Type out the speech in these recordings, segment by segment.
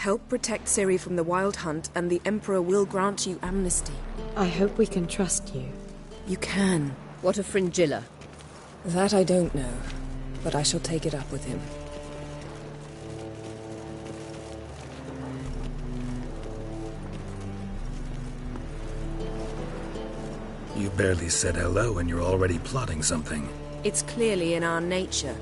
Help protect Ciri from the Wild Hunt, and the Emperor will grant you amnesty. I hope we can trust you. You can. What of Fringilla? That I don't know, but I shall take it up with him. You barely said hello and you're already plotting something. It's clearly in our nature.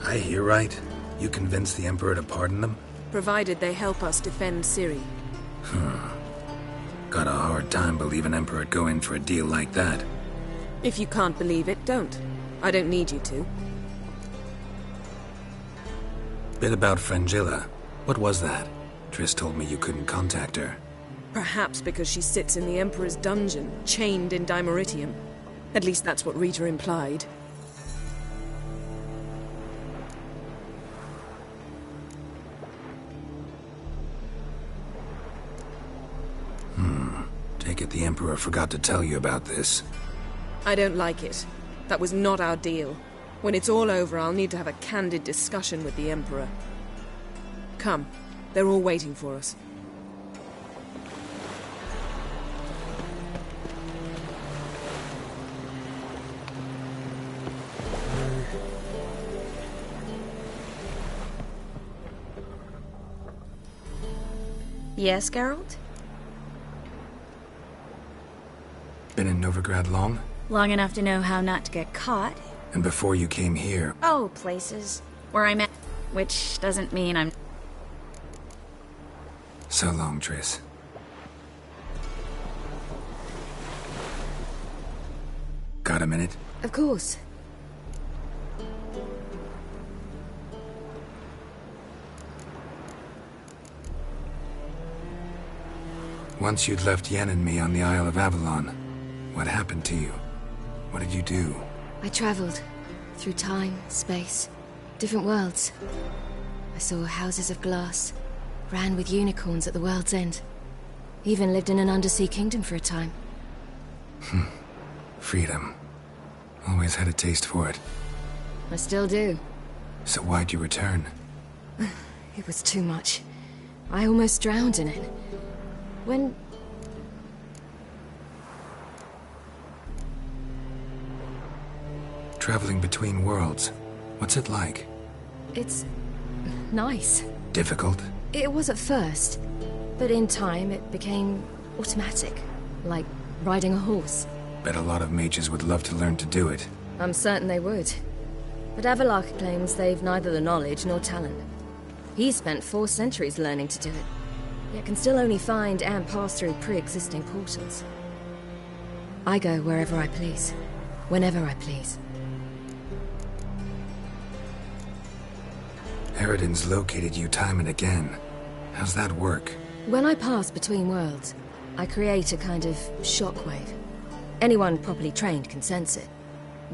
I hear right? You convinced the Emperor to pardon them? Provided they help us defend Ciri. Got a hard time believing Emperor'd go in for a deal like that. If you can't believe it, don't. I don't need you to. Bit about Fringilla. What was that? Triss told me you couldn't contact her. Perhaps because she sits in the Emperor's dungeon, chained in Dimeritium. At least that's what Rita implied. Take it the Emperor forgot to tell you about this. I don't like it. That was not our deal. When it's all over, I'll need to have a candid discussion with the Emperor. Come. They're all waiting for us. Yes, Geralt? Been in Novigrad long? Long enough to know how not to get caught. And before you came here... Oh, places where I'm at. Which doesn't mean I'm... So long, Triss. Got a minute? Of course. Once you'd left Yen and me on the Isle of Avalon, what happened to you? What did you do? I traveled through time, space, different worlds. I saw houses of glass, ran with unicorns at the world's end. Even lived in an undersea kingdom for a time. Freedom. Always had a taste for it. I still do. So why'd you return? It was too much. I almost drowned in it. When... Traveling between worlds. What's it like? It's... nice. Difficult? It was at first, but in time it became automatic. Like riding a horse. Bet a lot of mages would love to learn to do it. I'm certain they would. But Avallac'h claims they've neither the knowledge nor talent. He spent 4 centuries learning to do it, yet can still only find and pass through pre-existing portals. I go wherever I please, whenever I please. Eridan's located you time and again. How's that work? When I pass between worlds, I create a kind of shockwave. Anyone properly trained can sense it.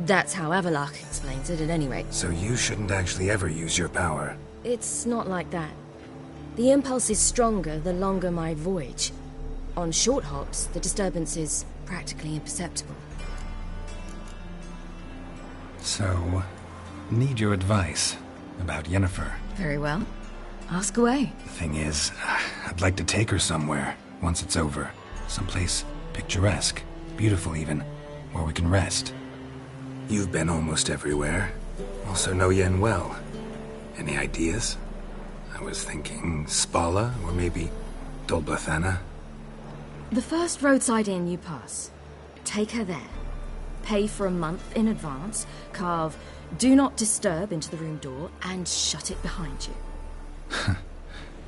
That's how Avallac'h explains it at any rate. So you shouldn't actually ever use your power. It's not like that. The impulse is stronger the longer my voyage. On short hops, the disturbance is practically imperceptible. So, need your advice about Yennefer. Very well. Ask away. The thing is, I'd like to take her somewhere, once it's over. Someplace picturesque, beautiful even, where we can rest. You've been almost everywhere. Also know Yen well. Any ideas? I was thinking Spala, or maybe Dol Blathanna. The first roadside inn you pass. Take her there. Pay for a month in advance, carve "Do Not Disturb" into the room door, and shut it behind you.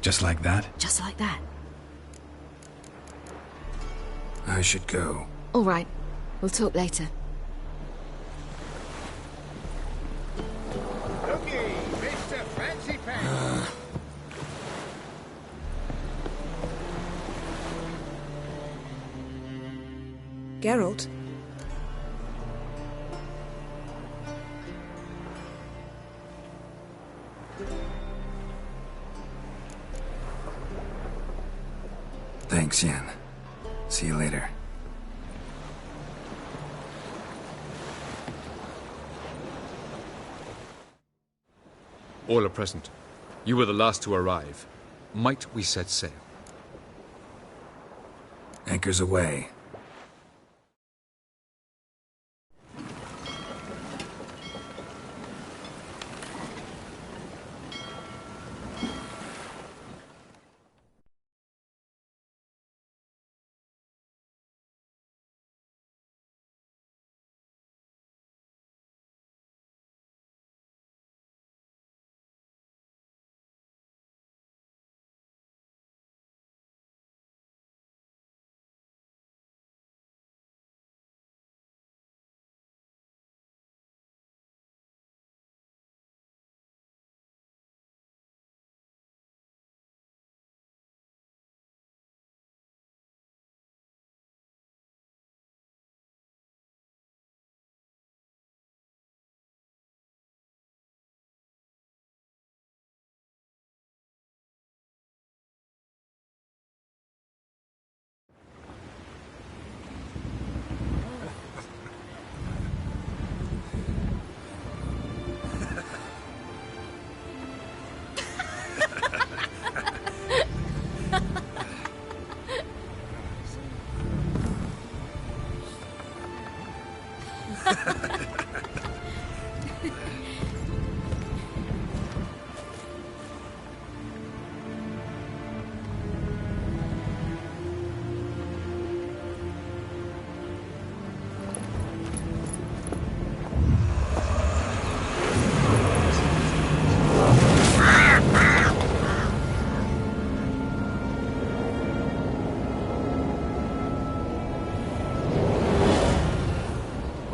Just like that? Just like that. I should go. All right. We'll talk later. Looky, Mr. Fancy Pants. Geralt? Thanks, Yen. See you later. All are present. You were the last to arrive. Might we set sail? Anchors away.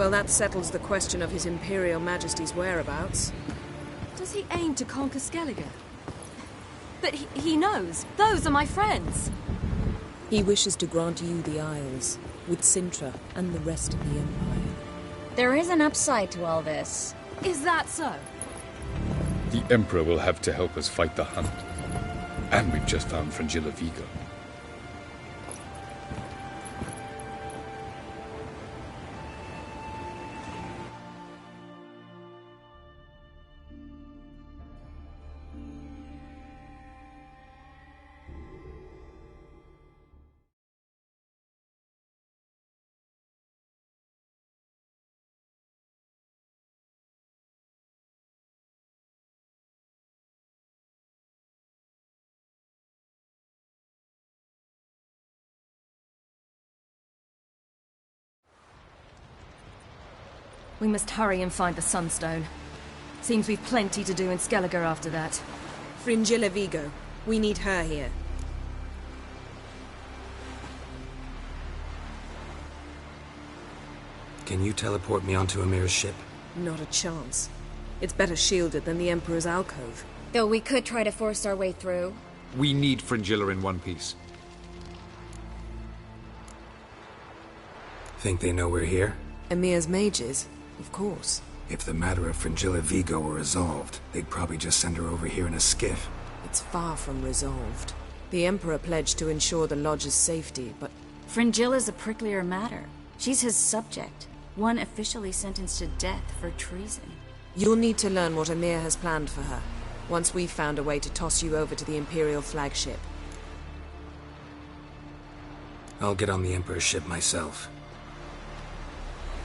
Well, that settles the question of His Imperial Majesty's whereabouts. Does he aim to conquer Skellige? But he knows. Those are my friends. He wishes to grant you the Isles, with Sintra and the rest of the Empire. There is an upside to all this. Is that so? The Emperor will have to help us fight the Hunt. And we've just found Fringilla Vigo. We must hurry and find the Sunstone. Seems we've plenty to do in Skellige after that. Fringilla Vigo. We need her here. Can you teleport me onto Amir's ship? Not a chance. It's better shielded than the Emperor's alcove. Though we could try to force our way through. We need Fringilla in one piece. Think they know we're here? Emir's mages? Of course. If the matter of Fringilla Vigo were resolved, they'd probably just send her over here in a skiff. It's far from resolved. The Emperor pledged to ensure the Lodge's safety, but... Fringilla's a pricklier matter. She's his subject. One officially sentenced to death for treason. You'll need to learn what Emir has planned for her, once we've found a way to toss you over to the Imperial flagship. I'll get on the Emperor's ship myself.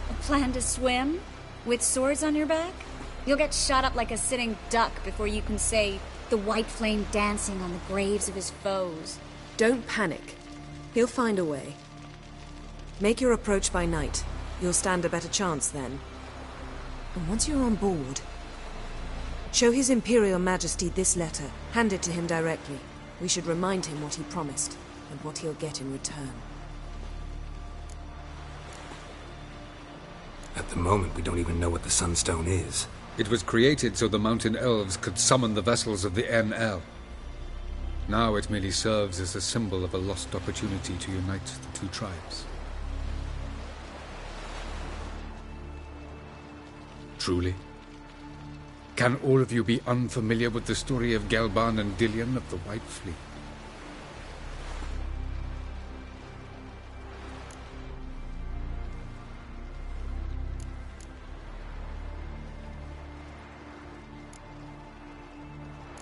A plan to swim? With swords on your back? You'll get shot up like a sitting duck before you can say, the white flame dancing on the graves of his foes. Don't panic. He'll find a way. Make your approach by night. You'll stand a better chance then. And once you're on board, show His Imperial Majesty this letter. Hand it to him directly. We should remind him what he promised, and what he'll get in return. At the moment, we don't even know what the Sunstone is. It was created so the Mountain Elves could summon the vessels of the NL. Now it merely serves as a symbol of a lost opportunity to unite the two tribes. Truly? Can all of you be unfamiliar with the story of Gelban and Dillion of the White Fleet?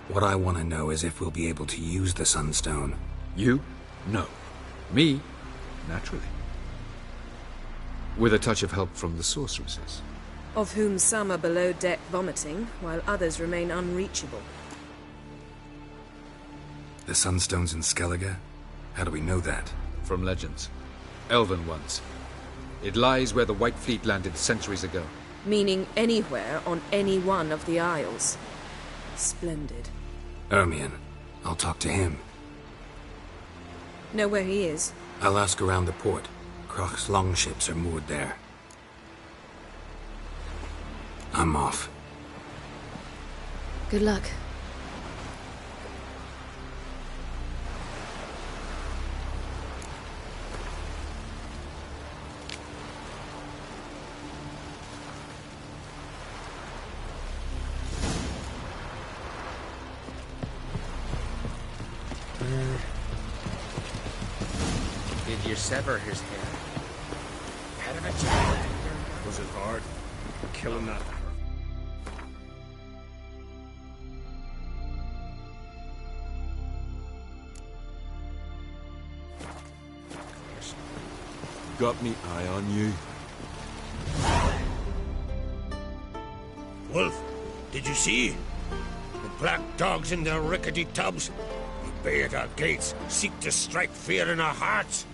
What I want to know is if we'll be able to use the Sunstone. You? No. Me? Naturally. With a touch of help from the sorceresses. Of whom some are below deck vomiting, while others remain unreachable. The Sunstone's in Skellige? How do we know that? From legends. Elven ones. It lies where the White Fleet landed centuries ago. Meaning anywhere on any one of the Isles. Splendid. Ermion. I'll talk to him. Know where he is? I'll ask around the port. Crach's longships are moored there. I'm off. Good luck. Did you sever his head? Head of a child. Was it hard? Killing that. Got me eye on you. Wolf, did you see? The black dogs in their rickety tubs. They bay at our gates, seek to strike fear in our hearts.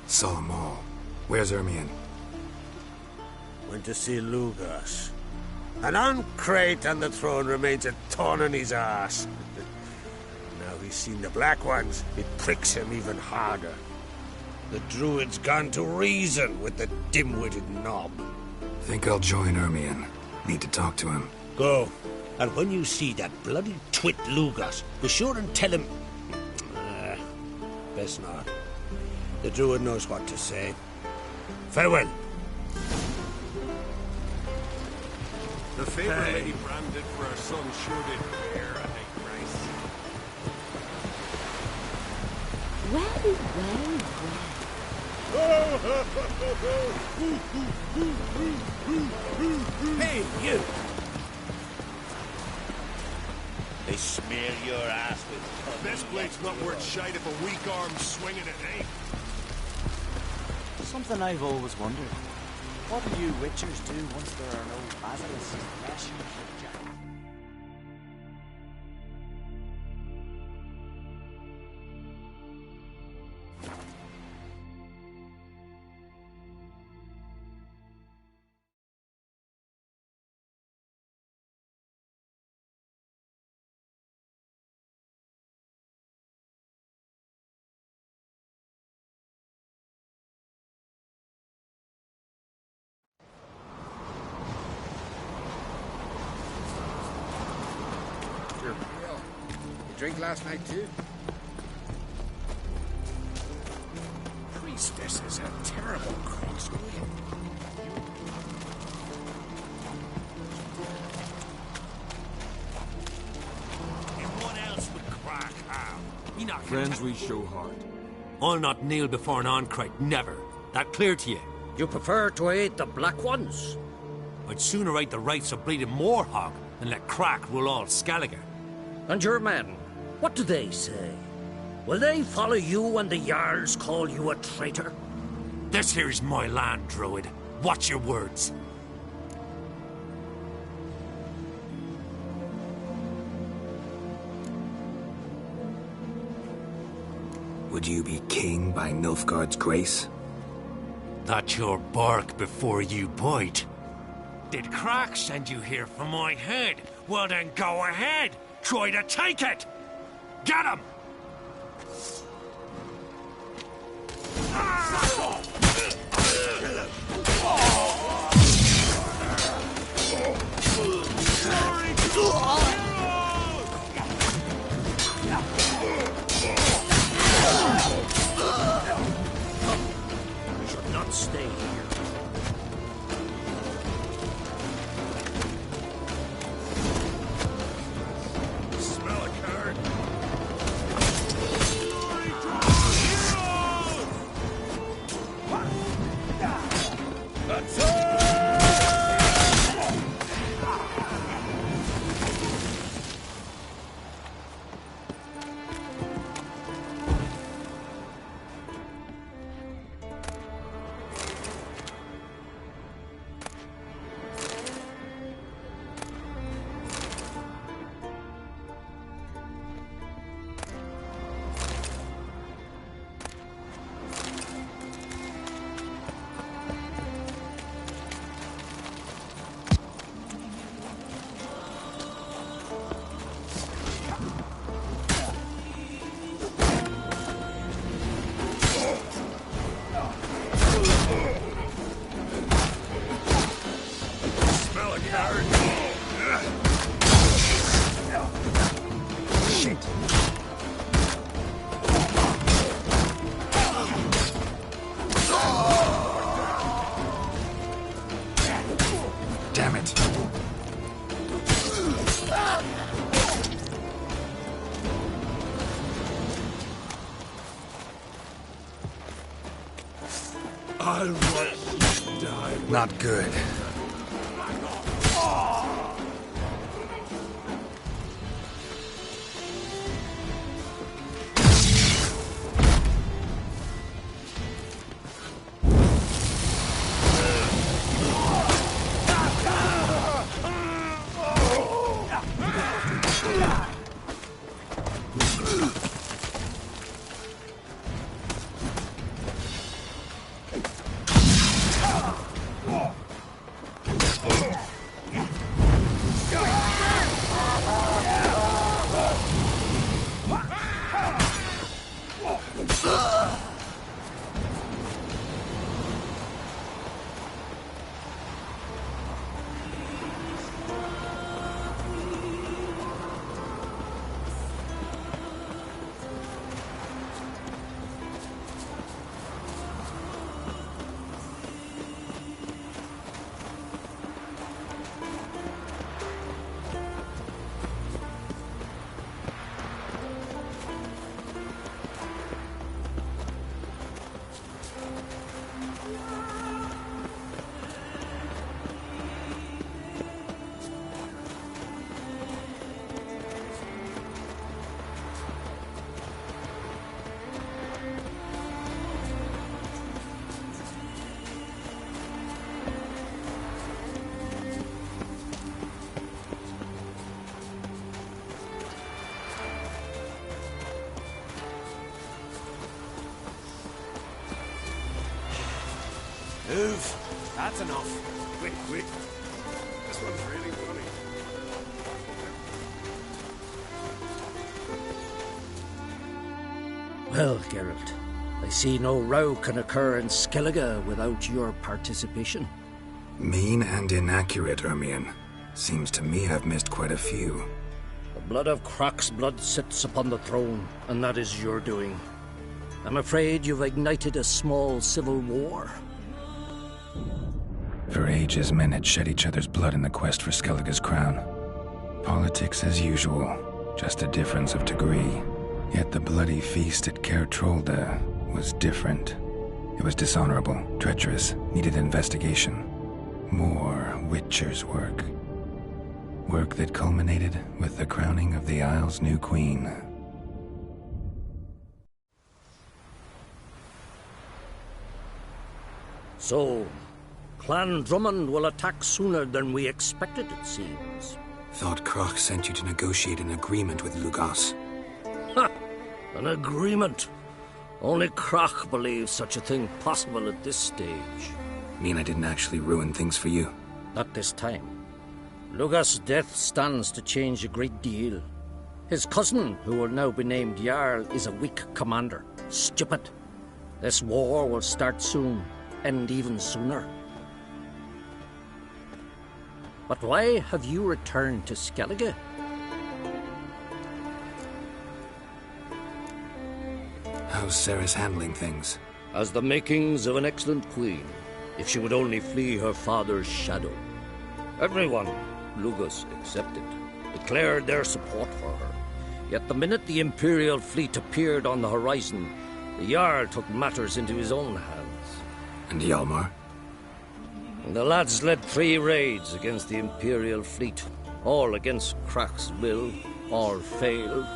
Saw 'em all. Where's Ermion? Went to see Lugas. An uncrate on the throne remains a thorn in his ass. Now he's seen the Black Ones, it pricks him even harder. The druid's gone to reason with the dim-witted knob. Think I'll join Ermion. Need to talk to him. Go. And when you see that bloody twit Lugas, be sure and tell him... best not. The druid knows what to say. Farewell. The favor Lady Bran did for her son sure did bear a high price. Hey, you! They smear your ass with... This blade's not worth shite if a weak arm's swinging it, eh? Something I've always wondered. What do you witchers do once there are no basilisks flesh in the jack? Drink last night too? Priestess is a terrible crossway. And what else would crack how? You not Friends we show heart. I'll not kneel before an Oncrite, never. That clear to you? You prefer to aid the Black Ones? I'd sooner aid the rights of bleeding Moorhog than let Crack rule all Skellige. And your men, what do they say? Will they follow you when the Jarls call you a traitor? This here's my land, Druid. Watch your words. Would you be king by Nilfgaard's grace? That's your bark before you bite. Did Crack send you here for my head? Well then go ahead. Try to take it. Get him! You should not stay here. Shit. Damn it. I'll watch you die. Not good. Move. That's enough. Quick, quick. This one's really funny. Well, Geralt, I see no row can occur in Skellige without your participation. Mean and inaccurate, Ermion. Seems to me I've missed quite a few. The blood of Croc's blood sits upon the throne, and that is your doing. I'm afraid you've ignited a small civil war. For ages, men had shed each other's blood in the quest for Skellige's crown. Politics as usual, just a difference of degree. Yet the bloody feast at Caer Trolda was different. It was dishonorable, treacherous, needed investigation. More Witcher's work. Work that culminated with the crowning of the Isle's new queen. So, Clan Drummond will attack sooner than we expected, it seems. Thought Croc sent you to negotiate an agreement with Lugos. Ha! An agreement? Only Croc believes such a thing possible at this stage. Mean I didn't actually ruin things for you? Not this time. Lugos' death stands to change a great deal. His cousin, who will now be named Jarl, is a weak commander. Stupid. This war will start soon, end even sooner. But why have you returned to Skellige? How's Sarah's handling things? Has the makings of an excellent queen, if she would only flee her father's shadow. Everyone, Lugos excepted, declared their support for her. Yet the minute the Imperial fleet appeared on the horizon, the Jarl took matters into his own hands. And Hjalmar? The lads led 3 raids against the Imperial fleet, all against Croc's will, all failed.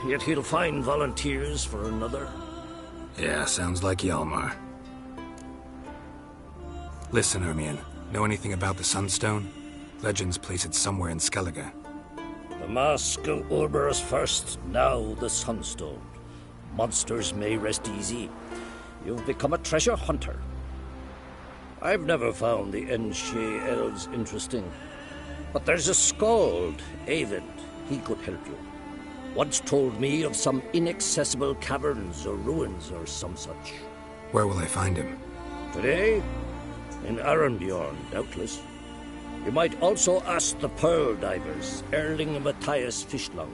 Yet he'll find volunteers for another. Yeah, sounds like Hjalmar. Listen, Ermion, know anything about the Sunstone? Legends place it somewhere in Skellige. The mask of Urberus first, now the Sunstone. Monsters may rest easy. You've become a treasure hunter. I've never found the Enshe elves interesting. But there's a skald, Avid. He could help you. Once told me of some inaccessible caverns or ruins or some such. Where will I find him? Today? In Arenbjorn, doubtless. You might also ask the pearl divers, Erling and Matthias Fishlung.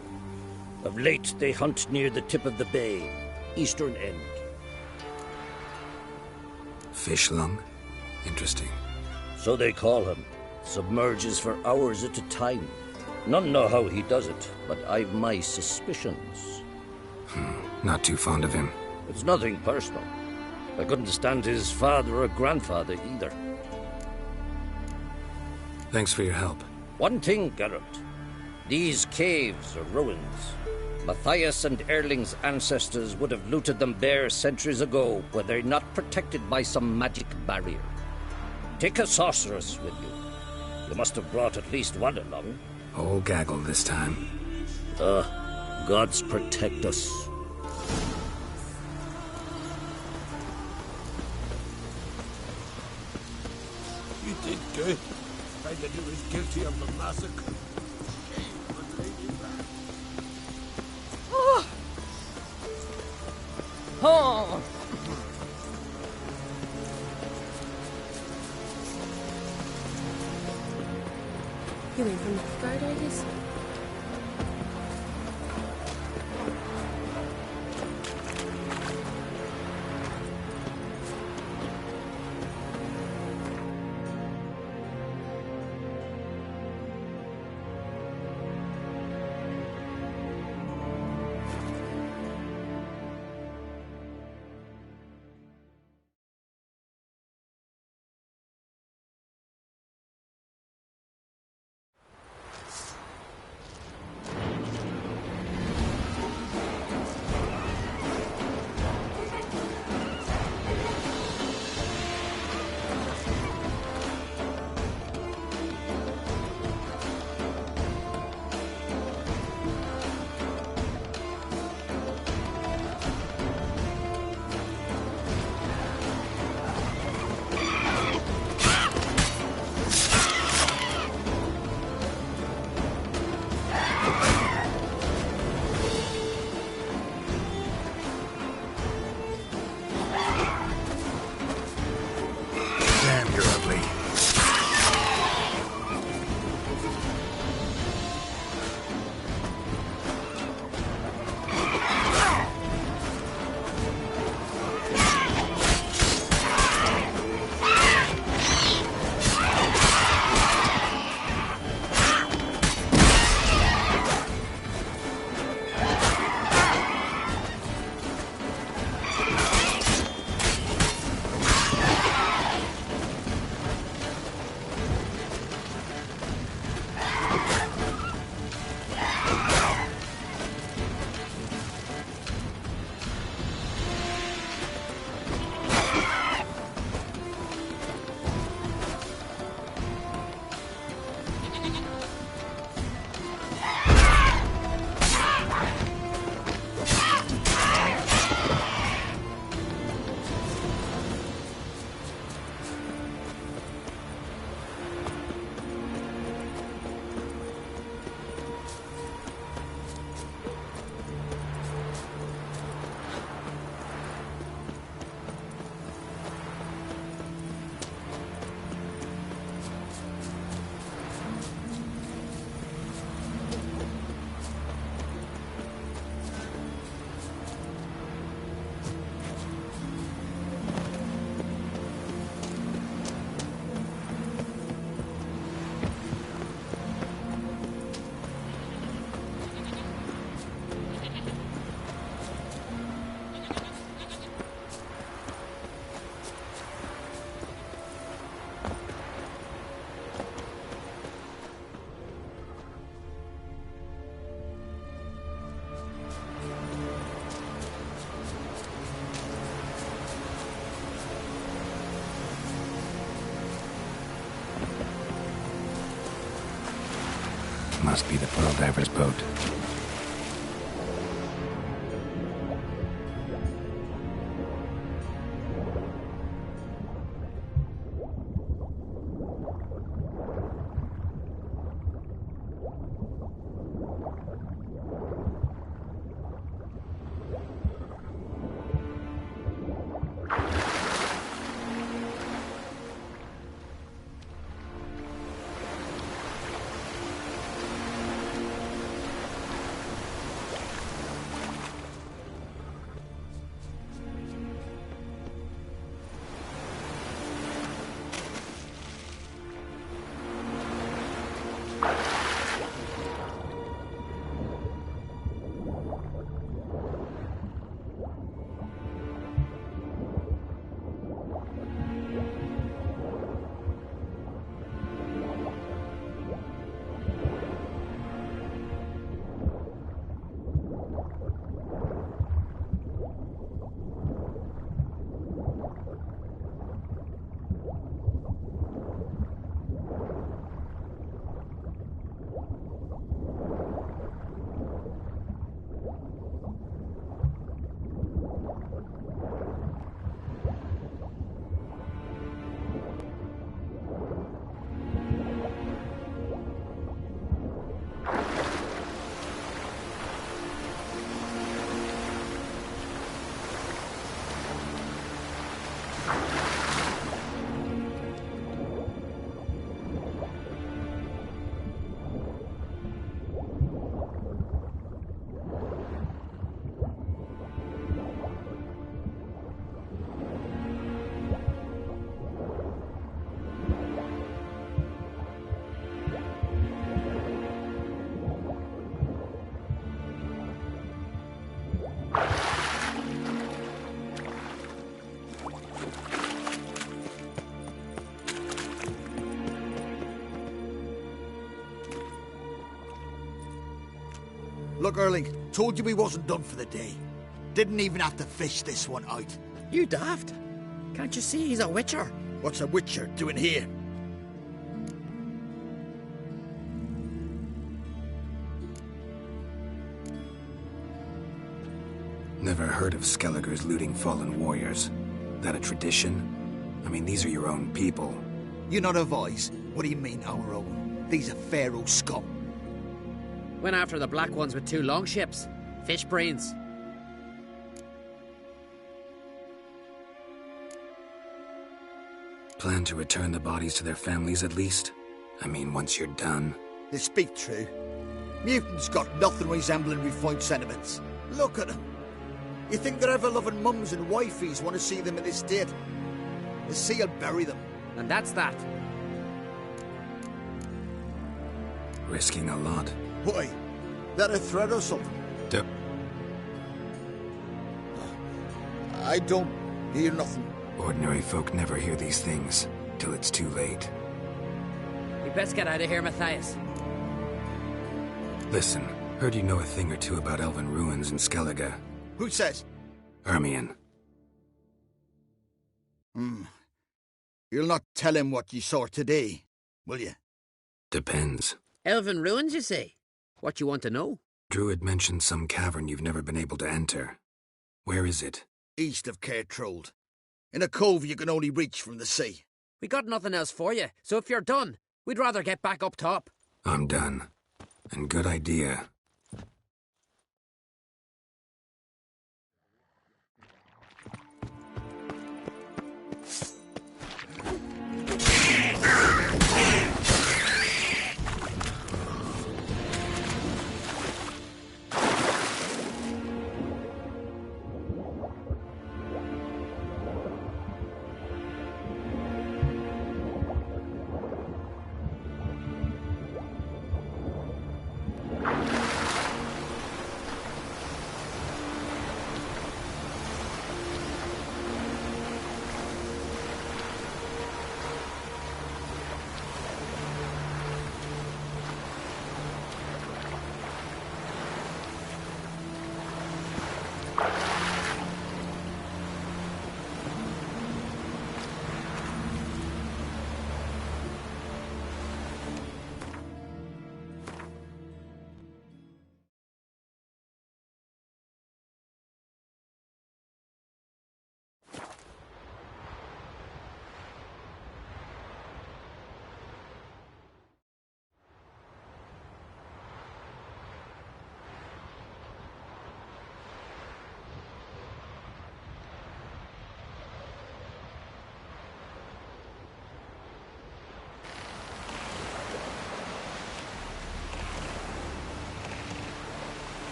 Of late, they hunt near the tip of the bay, eastern end. Fishlung? Interesting. So they call him. Submerges for hours at a time. None know how he does it, but I've my suspicions. Not too fond of him. It's nothing personal. I couldn't stand his father or grandfather either. Thanks for your help. One thing, Geralt. These caves are ruins. Matthias and Erling's ancestors would have looted them bare centuries ago were they not protected by some magic barrier. Take a sorceress with you. You must have brought at least one along. Whole gaggle this time. Gods protect us. You did good. Find that he was guilty of the massacre. Oh! You mean from Nilfgaard, I guess? Must be the pearl diver's boat. Look, Erling, told you we wasn't done for the day. Didn't even have to fish this one out. You daft. Can't you see he's a witcher? What's a witcher doing here? Never heard of Skelliger's looting fallen warriors. That a tradition? I mean, these are your own people. You not a voice? What do you mean, our own? These are Pharaoh scum. Went after the black ones with 2 longships. Fish brains. Plan to return the bodies to their families at least? I mean, once you're done. They speak true. Mutants got nothing resembling refined sentiments. Look at them. You think their ever-loving mums and wifeys want to see them in this state? The sea will bury them. And that's that. Risking a lot. Why? That a threat or something? I don't hear nothing. Ordinary folk never hear these things, till it's too late. We best get out of here, Matthias. Listen, heard you know a thing or two about elven ruins in Skellige. Who says? Ermion. You'll not tell him what you saw today, will you? Depends. Elven ruins, you say? What you want to know? Druid mentioned some cavern you've never been able to enter. Where is it? East of Cairtrold. In a cove you can only reach from the sea. We got nothing else for you, so if you're done, we'd rather get back up top. I'm done. And good idea.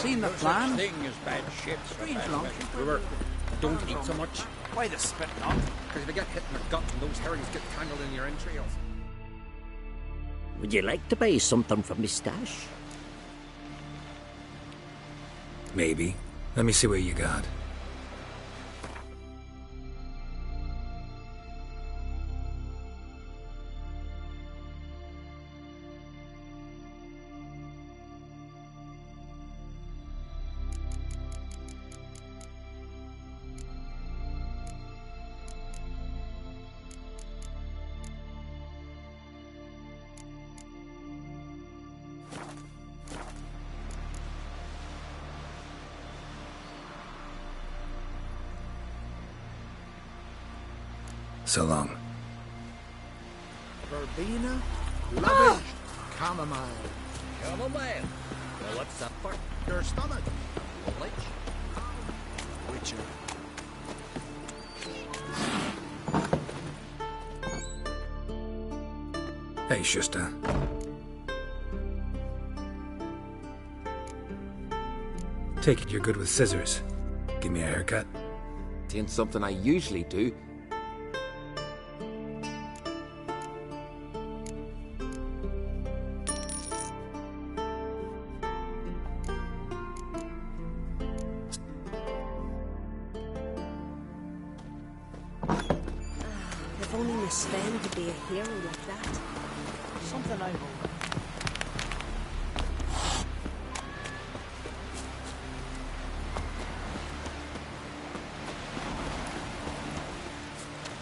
Seen the plan? Thing is bad shit. Strange long. Brewer, don't eat so much. Why the spit not? Because if you get hit in the gut and those herrings get tangled in your entrails. Would you like to buy something from me stash? Maybe. Let me see what you got. So long. Verbena, lavage, chamomile. Chamomile? Well, what's that for? Your stomach. Lich? Witcher. Hey, Shusta. Take it you're good with scissors. Give me a haircut. It ain't something I usually do. If only Miss Sven could be a hero like that. Something I hope.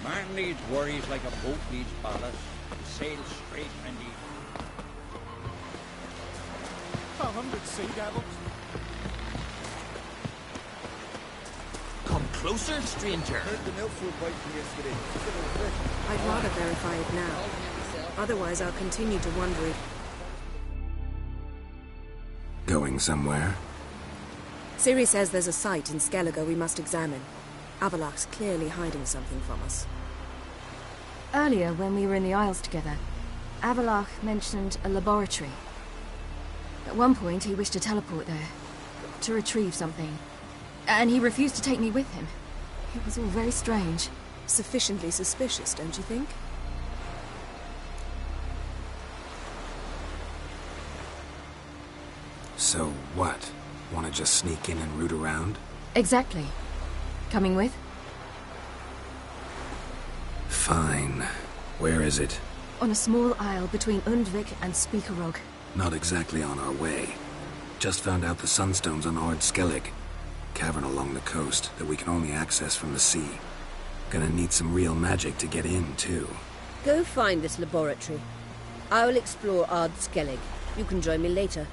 Man needs worries like a boat needs ballast. Sail straight and even. 100 sea devils. Come closer, stranger. I'd rather verify it now. Otherwise, I'll continue to wonder if... Going somewhere? Ciri says there's a site in Skellige we must examine. Avallac'h's clearly hiding something from us. Earlier, when we were in the Isles together, Avallac'h mentioned a laboratory. At one point, he wished to teleport there, to retrieve something. And he refused to take me with him. It was all very strange. Sufficiently suspicious, don't you think? So what? Want to just sneak in and root around? Exactly. Coming with? Fine. Where is it? On a small isle between Undvik and Speakerog. Not exactly on our way. Just found out the sunstones on Ard Skellig. Cavern along the coast that we can only access from the sea. Gonna need some real magic to get in, too. Go find this laboratory. I'll explore Ard Skellig. You can join me later.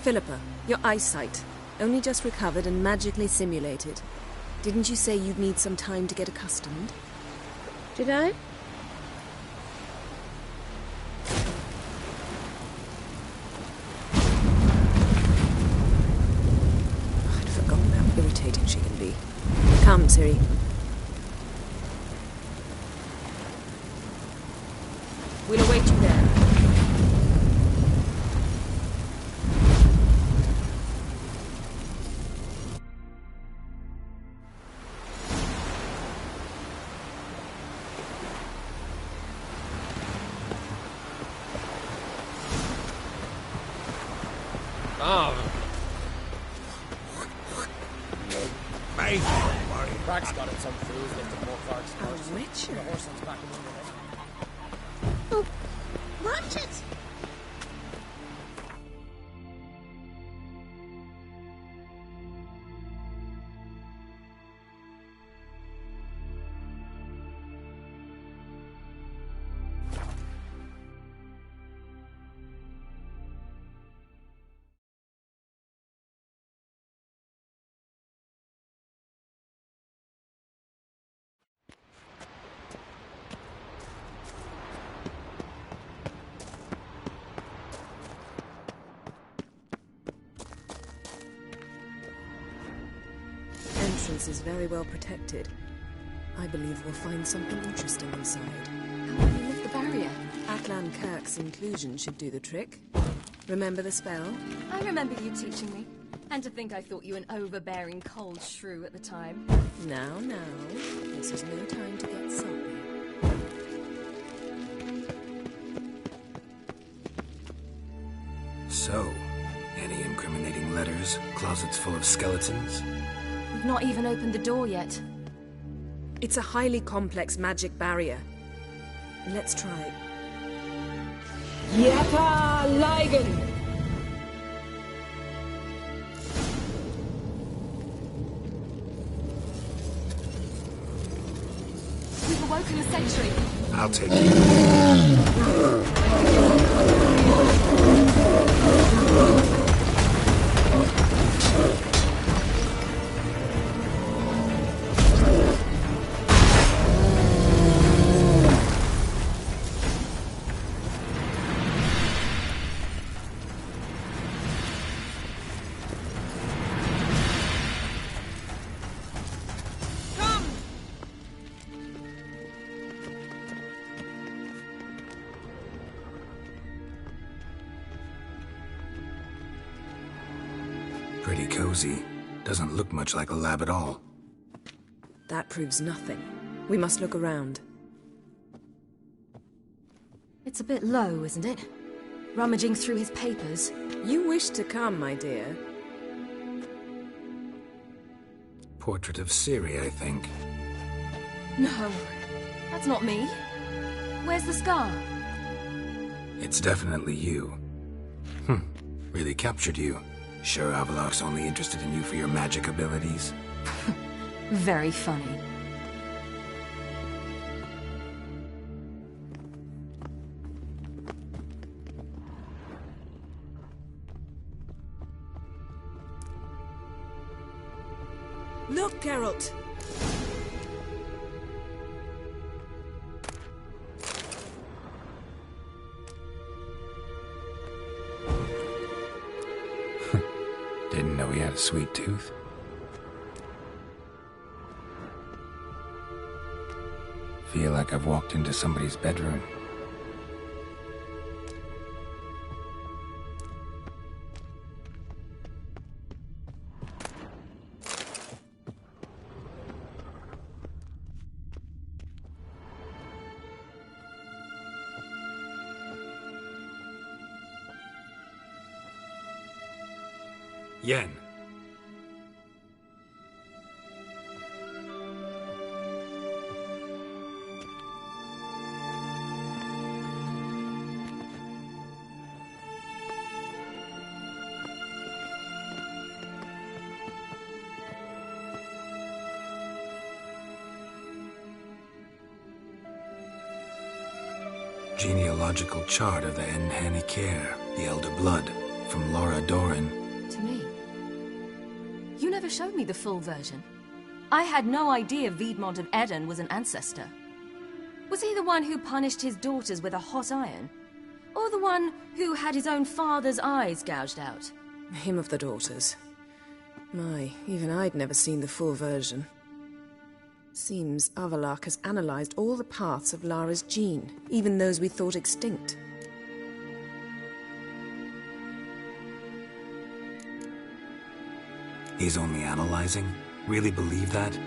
Philippa, your eyesight. Only just recovered and magically simulated. Didn't you say you'd need some time to get accustomed? Did I? I'd forgotten how irritating she can be. Come, Ciri. We'll await you there. Brack's got it, some fools lifting more Clark's horse. A witcher? The horse one's back in the head. Oh, watch it! Entrance is very well protected. I believe we'll find something interesting inside. How will you lift the barrier? Atlan Kirk's inclusion should do the trick. Remember the spell? I remember you teaching me. And to think I thought you an overbearing cold shrew at the time. Now, this is no time to get soppy. So, any incriminating letters? Closets full of skeletons? We've not even opened the door yet. It's a highly complex magic barrier. Let's try. Yata Ligen! We've awoken a sentry. I'll take you. Pretty cozy. Doesn't look much like a lab at all. That proves nothing. We must look around. It's a bit low, isn't it? Rummaging through his papers. You wish to come, my dear. Portrait of Ciri, I think. No, that's not me. Where's the scar? It's definitely you. Really captured you. Sure Avallac'h's only interested in you for your magic abilities? Very funny. Look, Geralt! Didn't know he had a sweet tooth. Feel like I've walked into somebody's bedroom. Yen. Genealogical chart of the Enhanikir, the Elder Blood, from Laura Doran. To me. You never showed me the full version. I had no idea Viedmont of Eden was an ancestor. Was he the one who punished his daughters with a hot iron? Or the one who had his own father's eyes gouged out? Him of the daughters. My, even I'd never seen the full version. Seems Avallac'h has analyzed all the paths of Lara's gene, even those we thought extinct. He's only analyzing? Really believe that?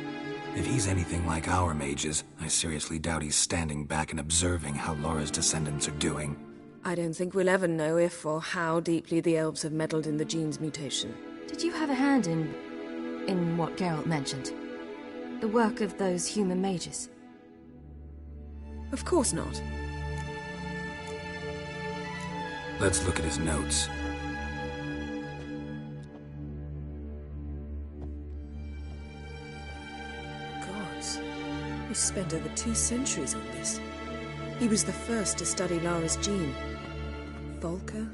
If he's anything like our mages, I seriously doubt he's standing back and observing how Laura's descendants are doing. I don't think we'll ever know if or how deeply the elves have meddled in the gene's mutation. Did you have a hand in what Geralt mentioned? The work of those human mages? Of course not. Let's look at his notes. Gods, we spent over 2 centuries on this. He was the first to study Lara's gene. Volker?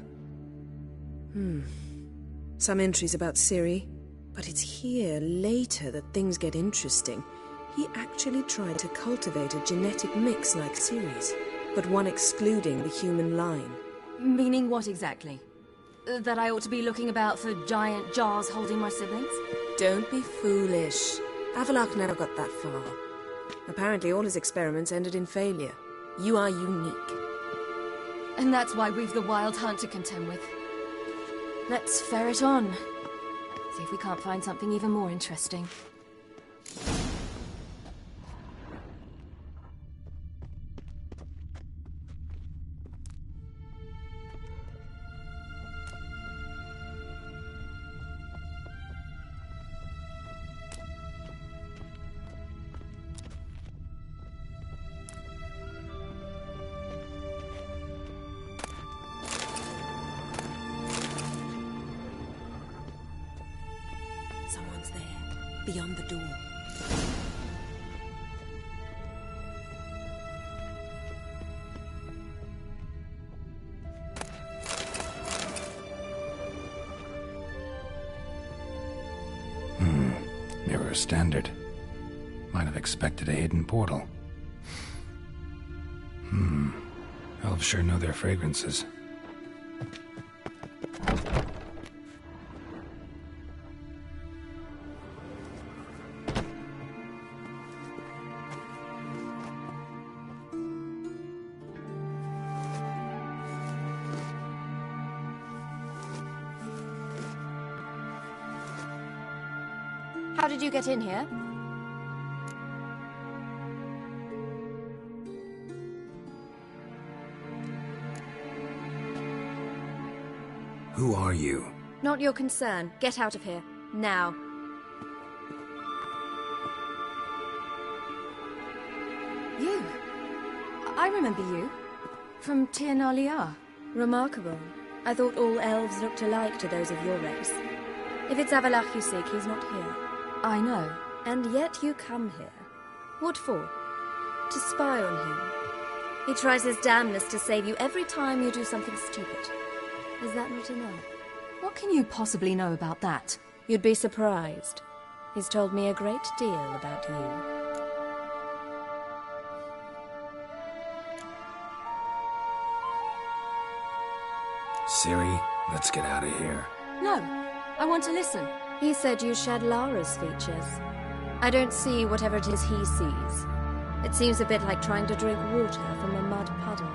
Some entries about Ciri. But it's here, later, that things get interesting. He actually tried to cultivate a genetic mix like Ciri's, but one excluding the human line. Meaning what exactly? That I ought to be looking about for giant jars holding my siblings? Don't be foolish. Avallac'h never got that far. Apparently all his experiments ended in failure. You are unique. And that's why we've the Wild Hunt to contend with. Let's ferret on. See if we can't find something even more interesting. Someone's there, beyond the door. Mirror standard. Might have expected a hidden portal. Elves sure know their fragrances. How did you get in here? Who are you? Not your concern. Get out of here. Now. You? I remember you. From Tir na Liar. Remarkable. I thought all elves looked alike to those of your race. If it's Avalach you seek, he's not here. I know. And yet you come here. What for? To spy on him. He tries his damnedest to save you every time you do something stupid. Is that not enough? What can you possibly know about that? You'd be surprised. He's told me a great deal about you. Ciri, let's get out of here. No, I want to listen. He said you shared Lara's features. I don't see whatever it is he sees. It seems a bit like trying to drink water from a mud puddle.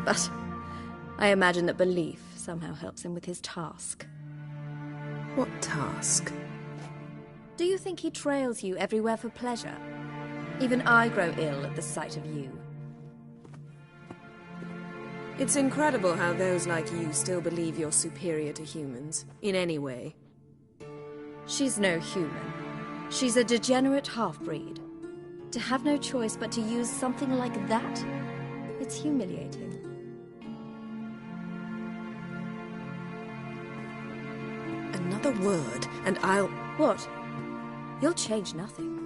But I imagine that belief somehow helps him with his task. What task? Do you think he trails you everywhere for pleasure? Even I grow ill at the sight of you. It's incredible how those like you still believe you're superior to humans, in any way. She's no human. She's a degenerate half-breed. To have no choice but to use something like that, it's humiliating. Another word, and I'll... What? You'll change nothing.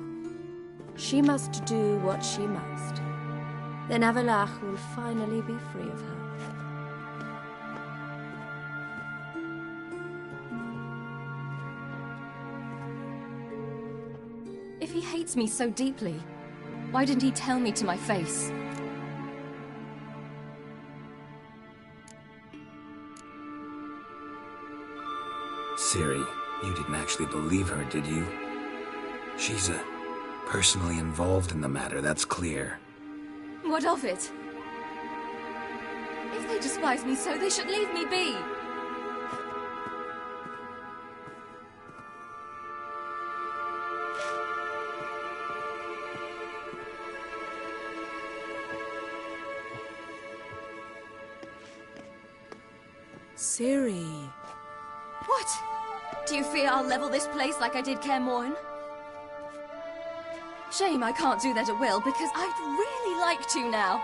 She must do what she must. Then Avalach will finally be free of her. If he hates me so deeply, why didn't he tell me to my face? Ciri, you didn't actually believe her, did you? She's personally involved in the matter, that's clear. What of it? If they despise me so, they should leave me be. Ciri. What? Do you fear I'll level this place like I did Kaer Morhen? Shame I can't do that at will, because I'd really like to now.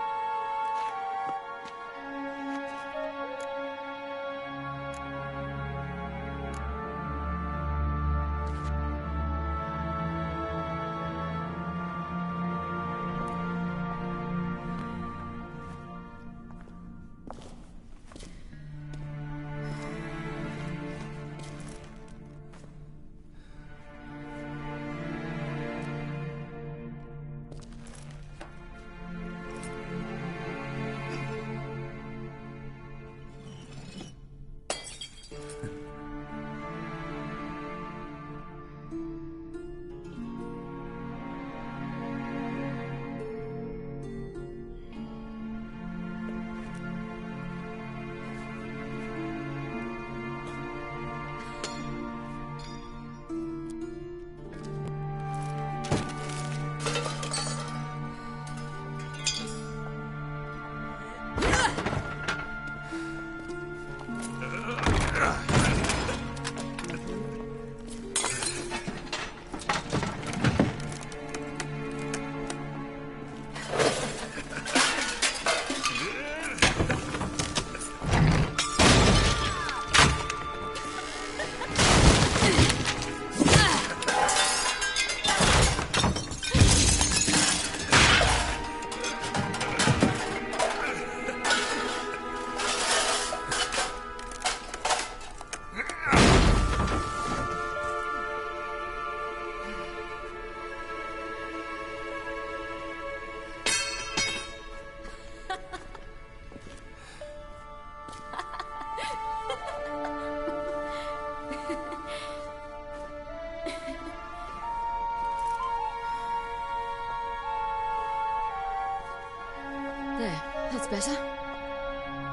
There, that's better.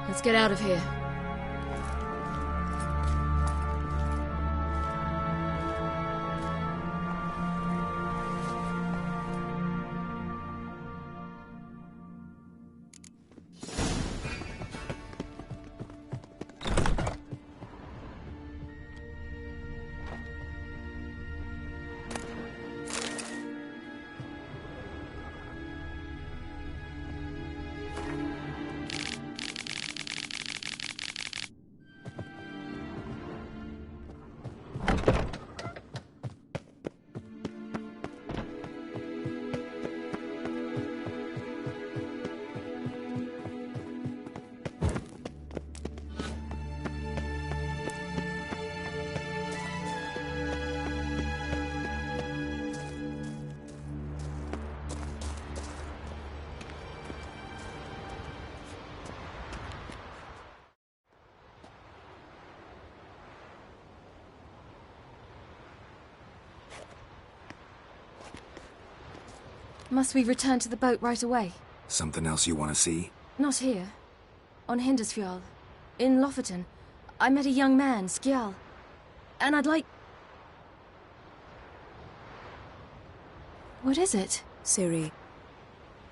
Let's get out of here. Must we return to the boat right away? Something else you want to see? Not here. On Hindersfjall. In Lofoten. I met a young man, Skjal. And I'd like... What is it? Ciri,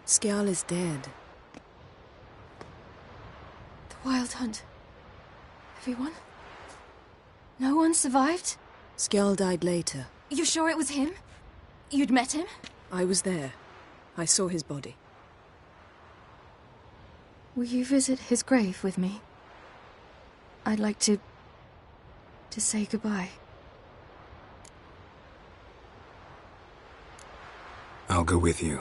Skjal is dead. The Wild Hunt. Everyone? No one survived? Skjal died later. You sure it was him? You'd met him? I was there. I saw his body. Will you visit his grave with me? I'd like to say goodbye. I'll go with you.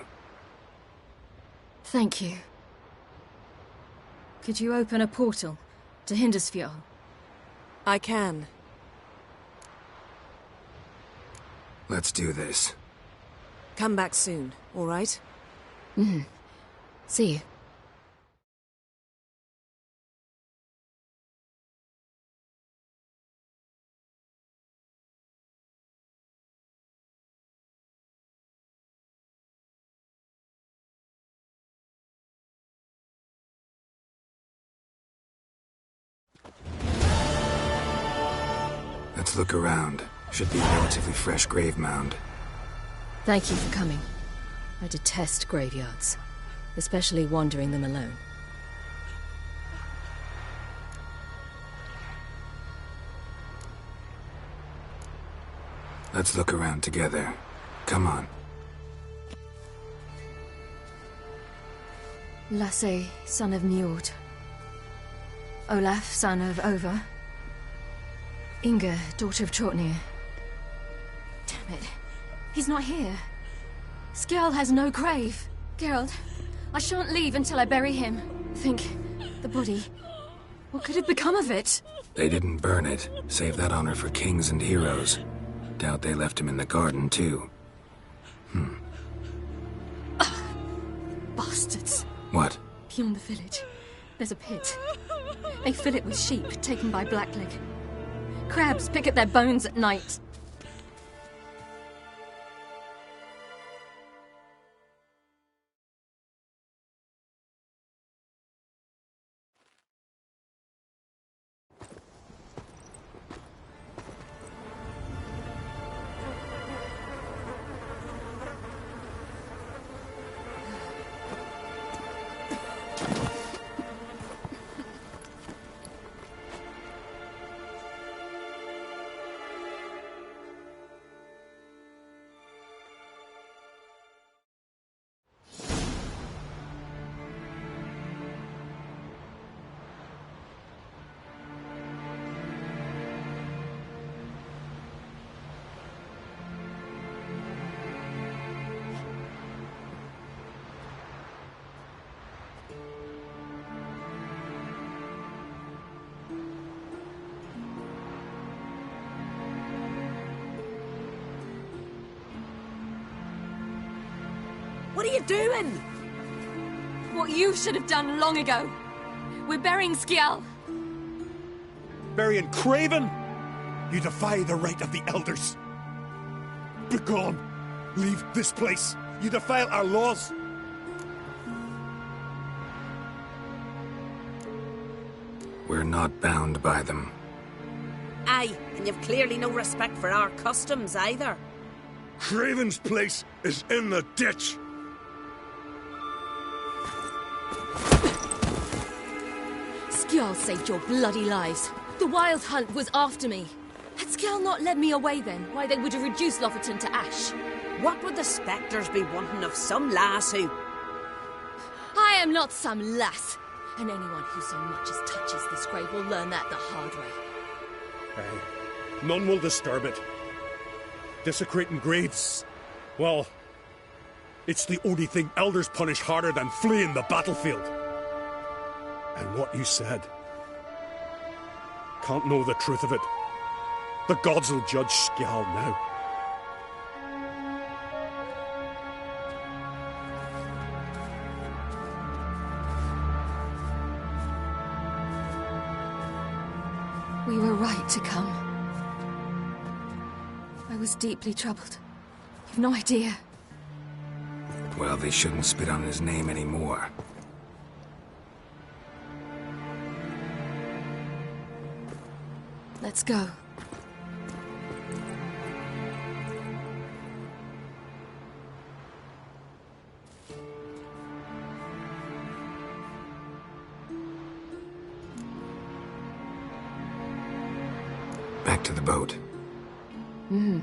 Thank you. Could you open a portal to Hindersfjall? I can. Let's do this. Come back soon, all right? See you. Let's look around. Should be a relatively fresh grave mound. Thank you for coming. I detest graveyards, especially wandering them alone. Let's look around together. Come on. Lasse, son of Njord. Olaf, son of Over. Inga, daughter of Trotnir. Damn it. He's not here. Skjal has no grave. Geralt, I shan't leave until I bury him. Think, the body. What could have become of it? They didn't burn it. Save that honor for kings and heroes. Doubt they left him in the garden, too. Bastards. What? Beyond the village, there's a pit. They fill it with sheep taken by Blackleg. Crabs pick at their bones at night. What are you doing? What you should have done long ago. We're burying Skjal. Burying Craven? You defy the right of the elders. Begone! Leave this place. You defile our laws. We're not bound by them. Aye, and you've clearly no respect for our customs either. Craven's place is in the ditch. Skjal saved your bloody lives. The Wild Hunt was after me. Had Skjal not led me away then, why they would have reduced Lofoten to ash. What would the spectres be wanting of some lass who... I am not some lass. And anyone who so much as touches this grave will learn that the hard way. Aye. None will disturb it. Desecrating graves, well, it's the only thing elders punish harder than fleeing the battlefield. And what you said, can't know the truth of it. The gods will judge Skjal now. We were right to come. I was deeply troubled. You've no idea. Well, they shouldn't spit on his name anymore. Let's go. Back to the boat. Mm-hmm.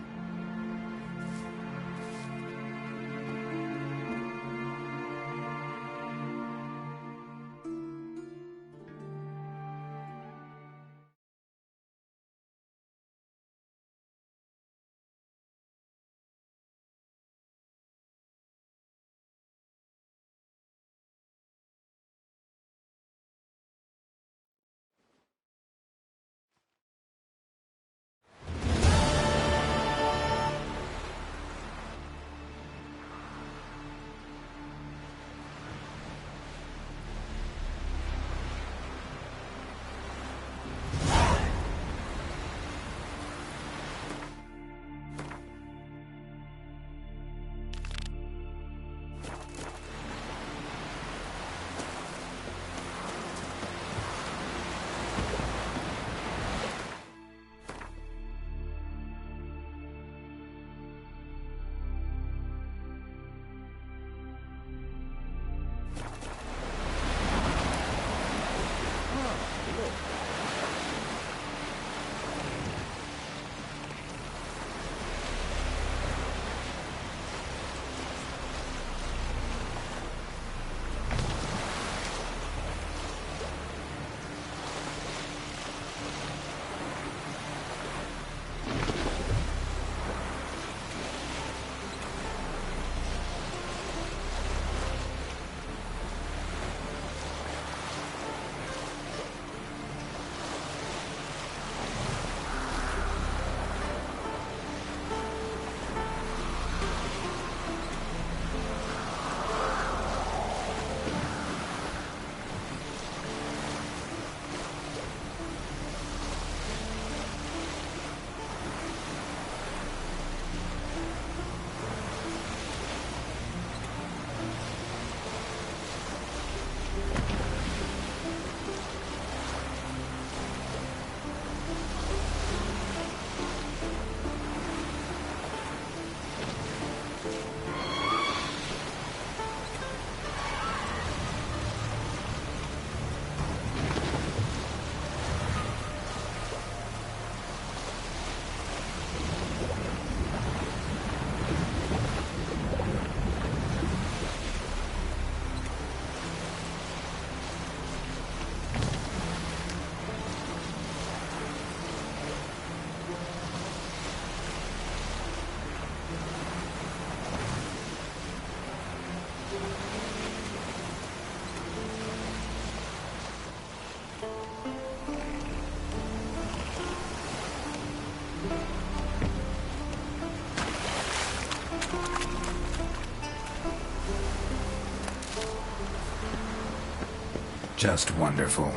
Just wonderful.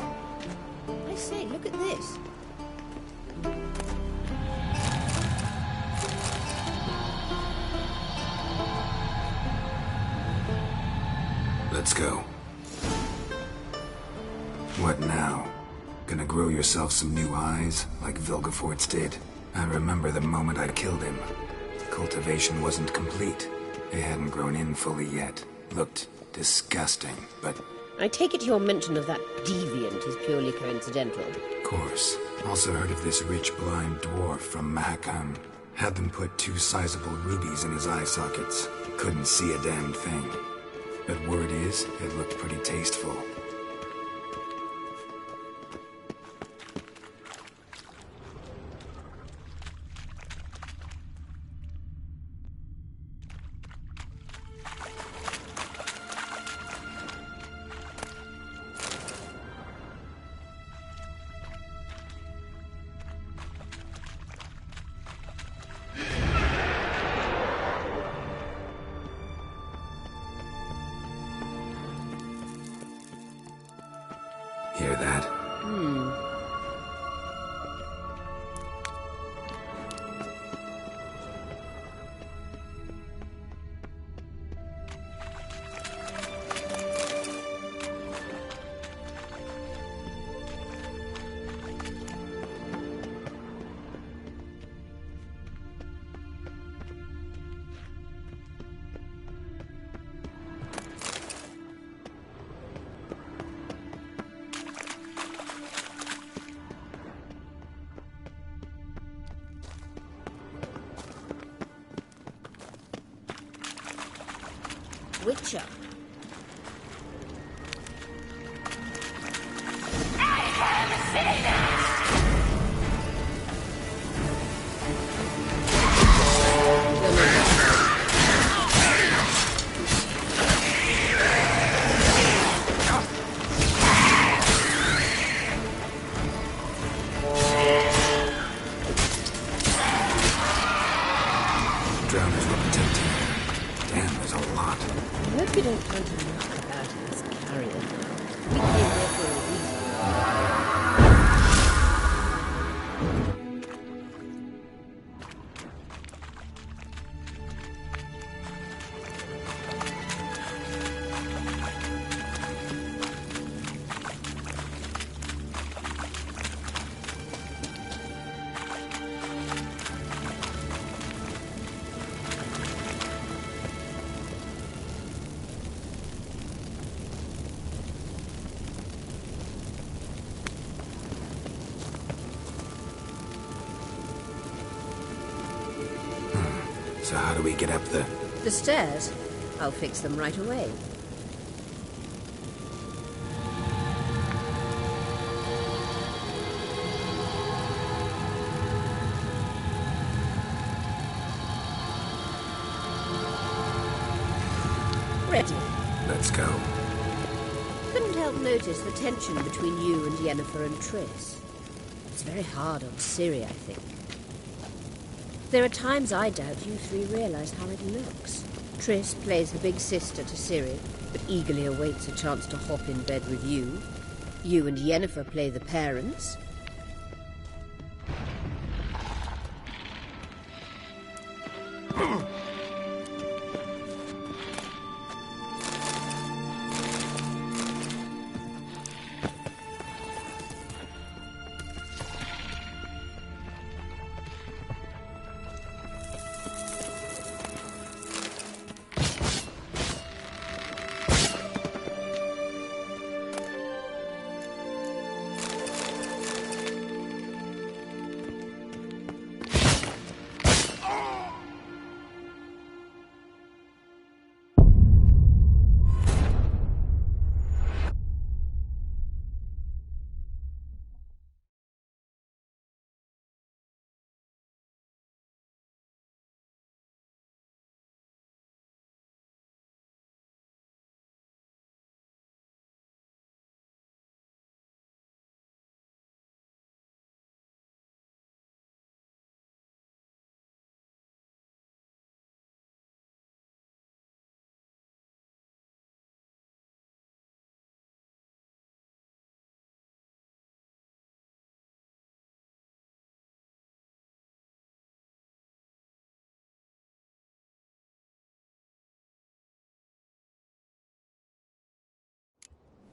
I say, look at this. Let's go. What now? Gonna grow yourself some new eyes, like Vilgefortz did? I remember the moment I killed him. Cultivation wasn't complete. They hadn't grown in fully yet. Looked disgusting, but... I take it your mention of that deviant is purely coincidental. Of course. Also heard of this rich blind dwarf from Mahakam. Had them put 2 sizable rubies in his eye sockets. Couldn't see a damn thing. But word is, it looked pretty tasteful. Witcher. Drowners look tempting. Damn, there's a lot. I hope you don't find too much about it, this carrion. We came here for a reason. So how do we get up the... The stairs? I'll fix them right away. Ready. Let's go. Couldn't help notice the tension between you and Yennefer and Triss. It's very hard on Ciri, I think. There are times I doubt you three realize how it looks. Triss plays the big sister to Ciri, but eagerly awaits a chance to hop in bed with you. You and Yennefer play the parents.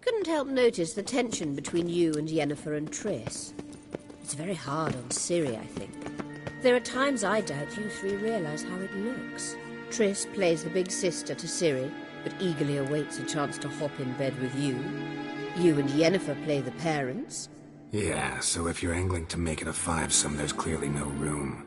Couldn't help notice the tension between you and Yennefer and Triss. It's very hard on Ciri, I think. There are times I doubt you three realize how it looks. Triss plays the big sister to Ciri, but eagerly awaits a chance to hop in bed with you. You and Yennefer play the parents. Yeah, so if you're angling to make it a five-some, there's clearly no room.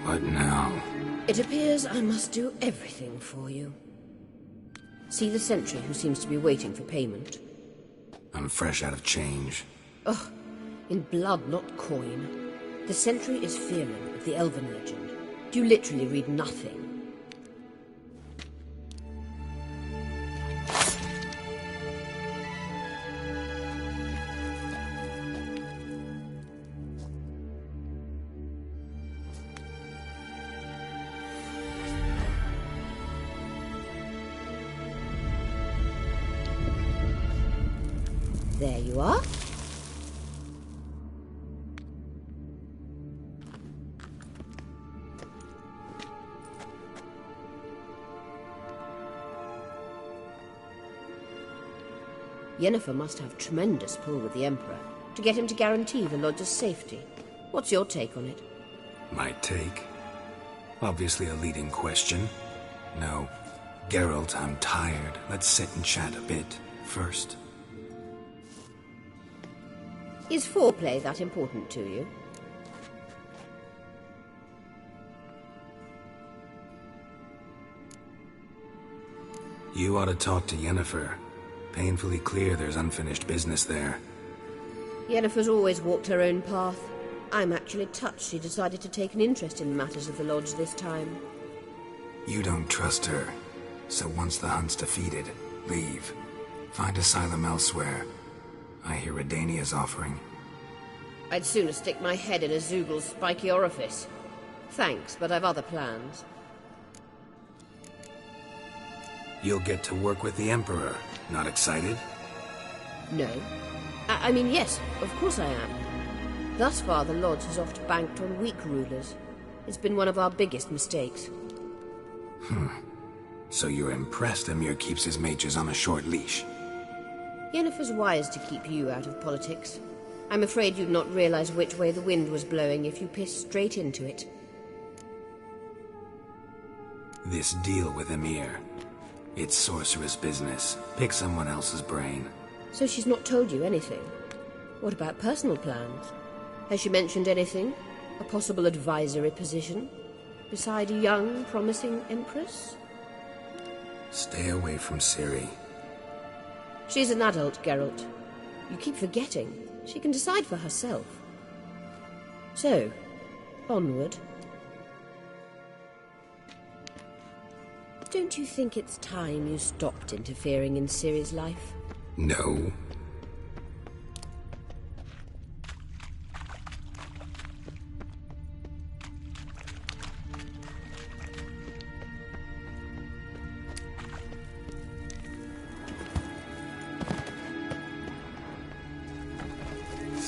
What now? It appears I must do everything for you. See the sentry who seems to be waiting for payment? I'm fresh out of change. Ugh, in blood, not coin. The sentry is Fearman of the Elven legend. You literally read nothing. There you are. Yennefer must have tremendous pull with the Emperor to get him to guarantee the Lodge's safety. What's your take on it? My take? Obviously a leading question. No. Geralt, I'm tired. Let's sit and chat a bit first. Is foreplay that important to you? You ought to talk to Yennefer. Painfully clear there's unfinished business there. Yennefer's always walked her own path. I'm actually touched she decided to take an interest in matters of the Lodge this time. You don't trust her. So once the hunt's defeated, leave. Find asylum elsewhere. I hear Redania's offering. I'd sooner stick my head in a Zoogl's spiky orifice. Thanks, but I've other plans. You'll get to work with the Emperor. Not excited? No. I mean, yes, of course I am. Thus far, the Lodge has oft banked on weak rulers. It's been one of our biggest mistakes. So you're impressed Emir keeps his mages on a short leash? Yennefer's wise to keep you out of politics. I'm afraid you'd not realize which way the wind was blowing if you pissed straight into it. This deal with Emir. It's sorceress business. Pick someone else's brain. So she's not told you anything? What about personal plans? Has she mentioned anything? A possible advisory position? Beside a young, promising empress? Stay away from Ciri. She's an adult, Geralt. You keep forgetting. She can decide for herself. So, onward. Don't you think it's time you stopped interfering in Ciri's life? No.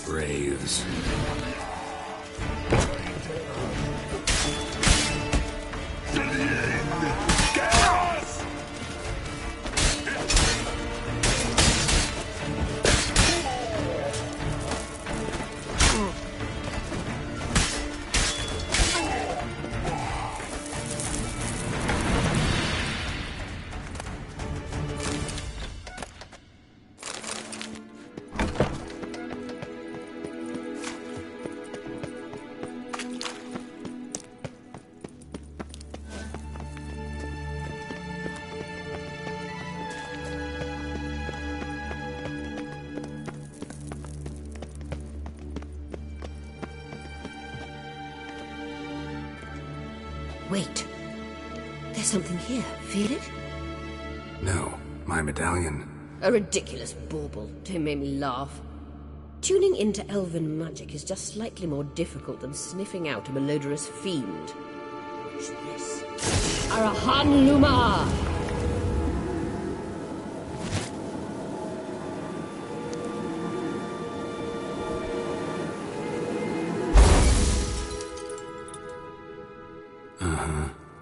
Braves. Wait. There's something here. Feel it? No, my medallion. A ridiculous bauble. Don't make me laugh. Tuning into elven magic is just slightly more difficult than sniffing out a malodorous fiend. What's this? Arahan Luma!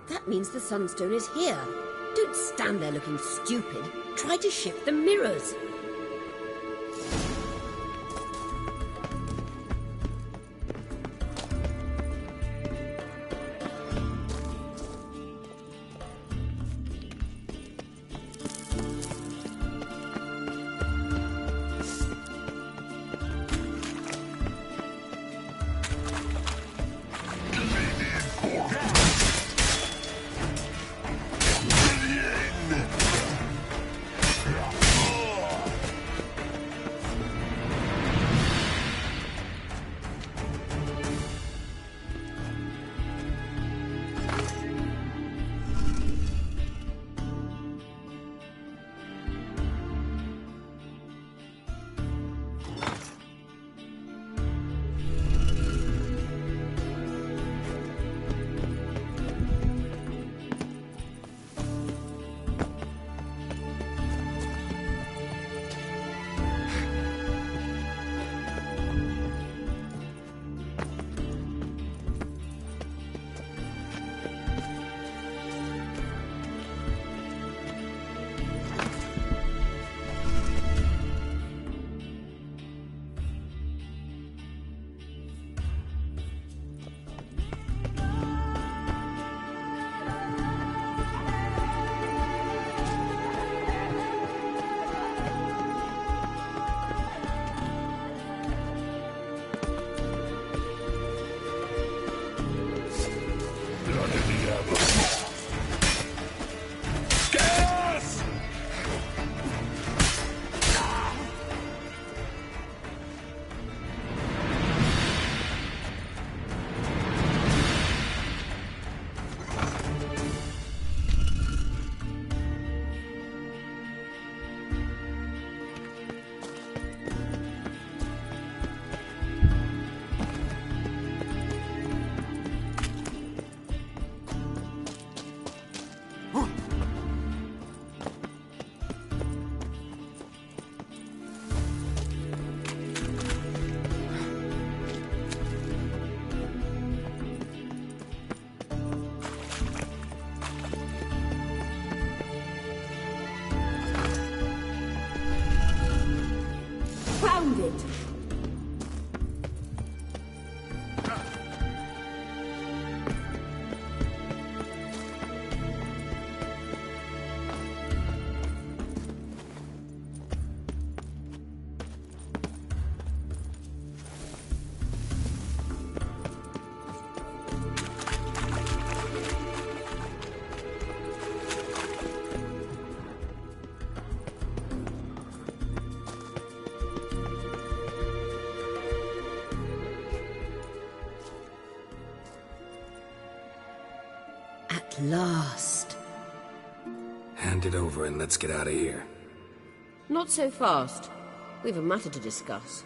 That means the Sunstone is here. Don't stand there looking stupid. Try to shift the mirrors. At last. Hand it over and let's get out of here. Not so fast. We've a matter to discuss.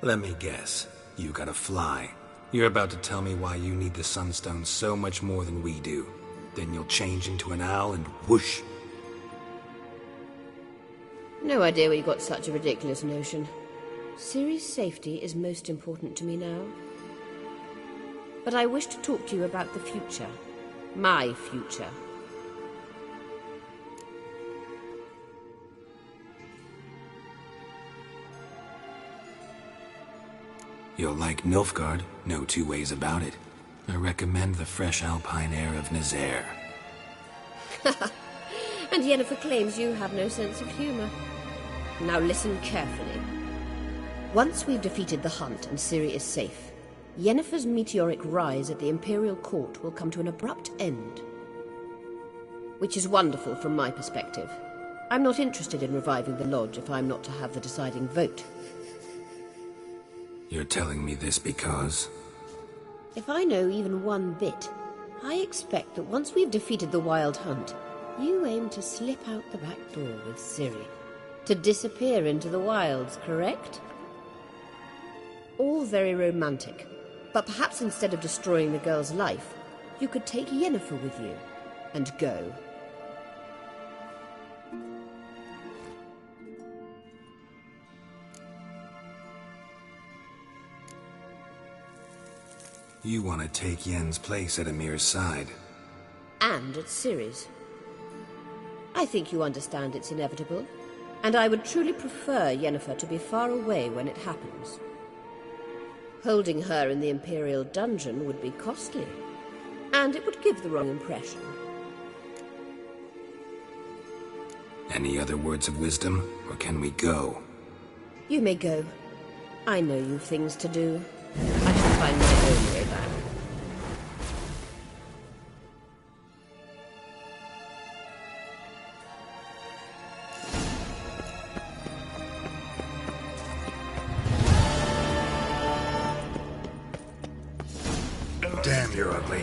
Let me guess. You gotta fly. You're about to tell me why you need the Sunstone so much more than we do. Then you'll change into an owl and whoosh. No idea where you got such a ridiculous notion. Ciri's safety is most important to me now. But I wish to talk to you about the future. My future. You'll like Nilfgaard, no two ways about it. I recommend the fresh alpine air of Nazaire. And Yennefer claims you have no sense of humor. Now listen carefully. Once we've defeated the hunt and Ciri is safe, Yennefer's meteoric rise at the Imperial Court will come to an abrupt end. Which is wonderful from my perspective. I'm not interested in reviving the Lodge if I'm not to have the deciding vote. You're telling me this because... If I know even one bit, I expect that once we've defeated the Wild Hunt, you aim to slip out the back door with Ciri. To disappear into the wilds, correct? All very romantic. But perhaps instead of destroying the girl's life, you could take Yennefer with you and go. You want to take Yen's place at Amir's side. And at Ciri's. I think you understand it's inevitable, and I would truly prefer Yennefer to be far away when it happens. Holding her in the Imperial dungeon would be costly, and it would give the wrong impression. Any other words of wisdom, or can we go? You may go. I know you've things to do. I shall find my own way back. Damn, you're ugly.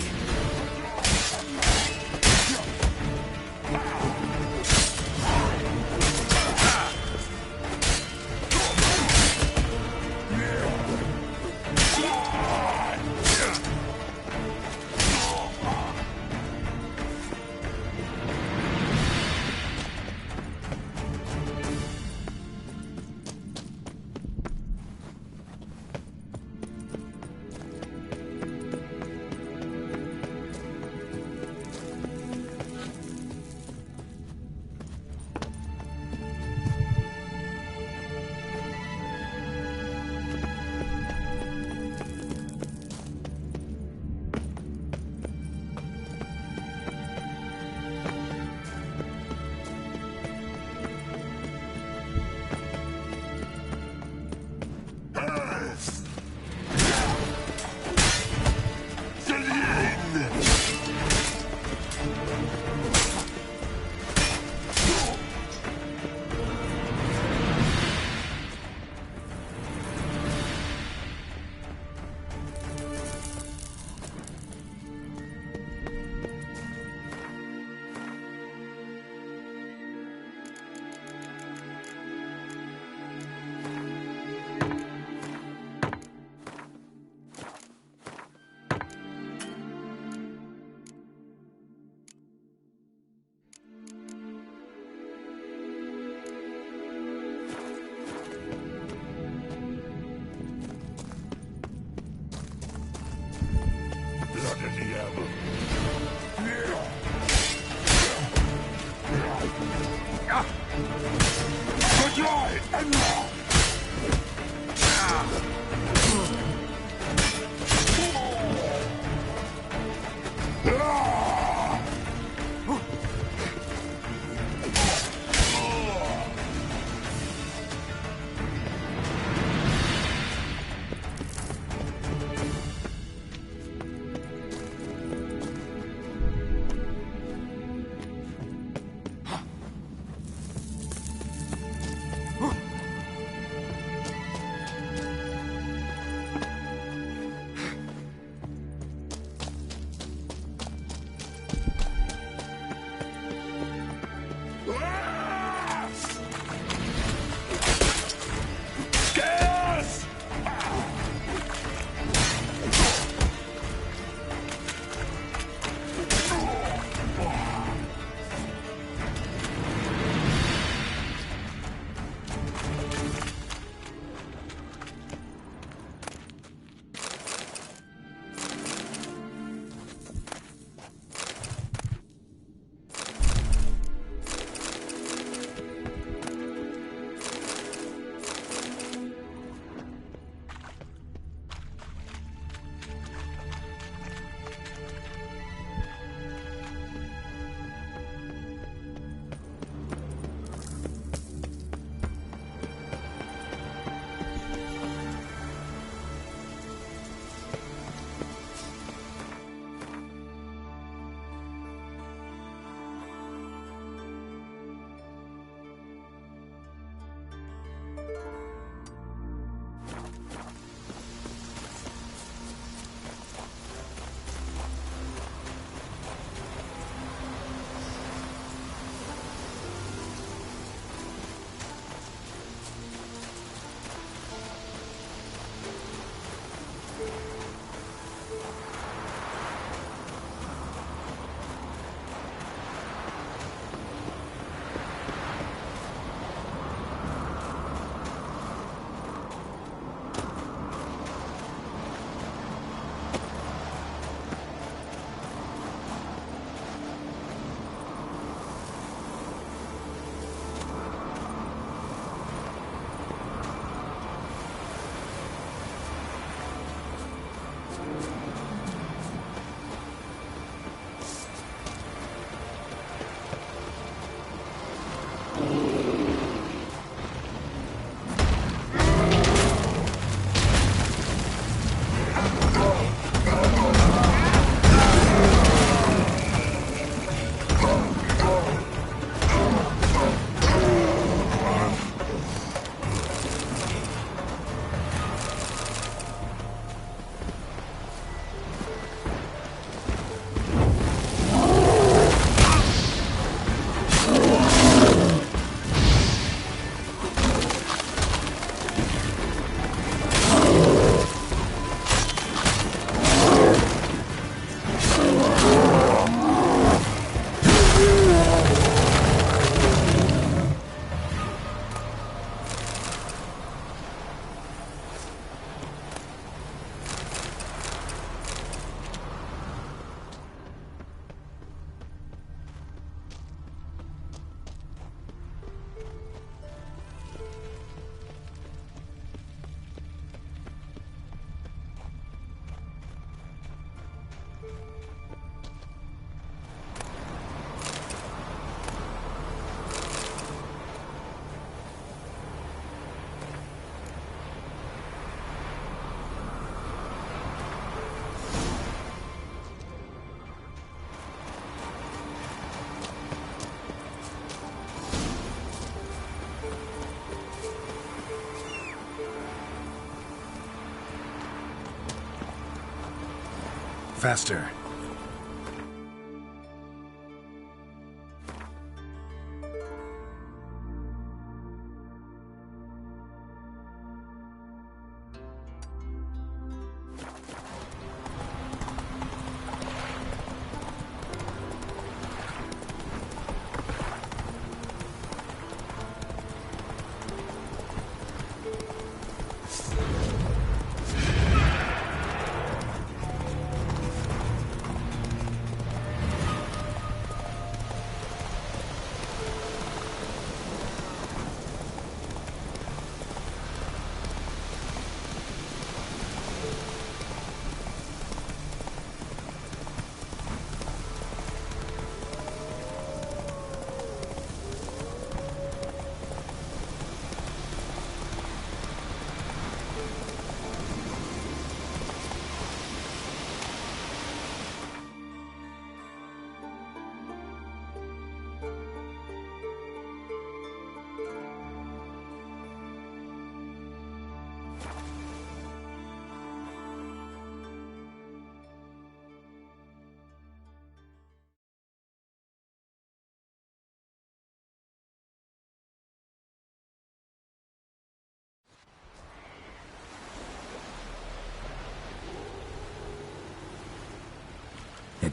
faster.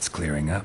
It's clearing up.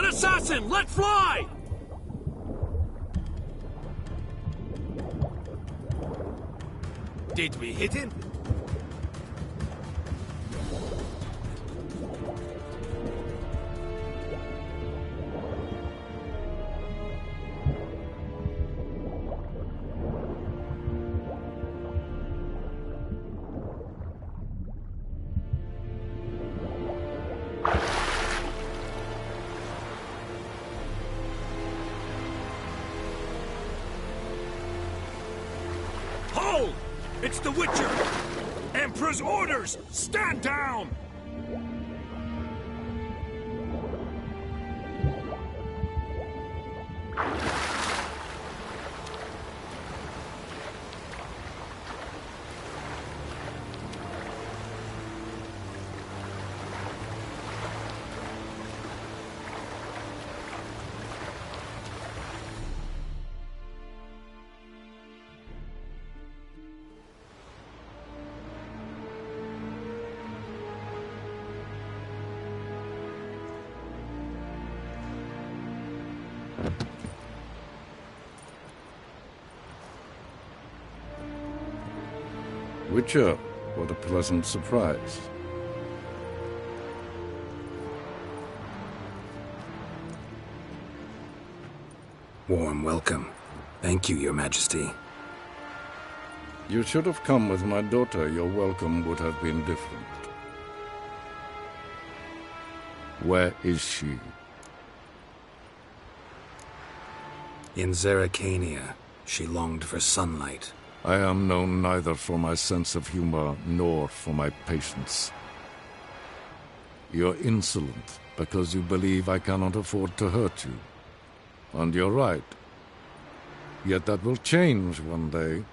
assassin! Let fly! Did we hit him? Hold! It's the Witcher! Emperor's orders! Stand down! Witcher, what a pleasant surprise. Warm welcome. Thank you, Your Majesty. You should have come with my daughter. Your welcome would have been different. Where is she? In Zeracania, she longed for sunlight. I am known neither for my sense of humor nor for my patience. You're insolent because you believe I cannot afford to hurt you. And you're right. Yet that will change one day,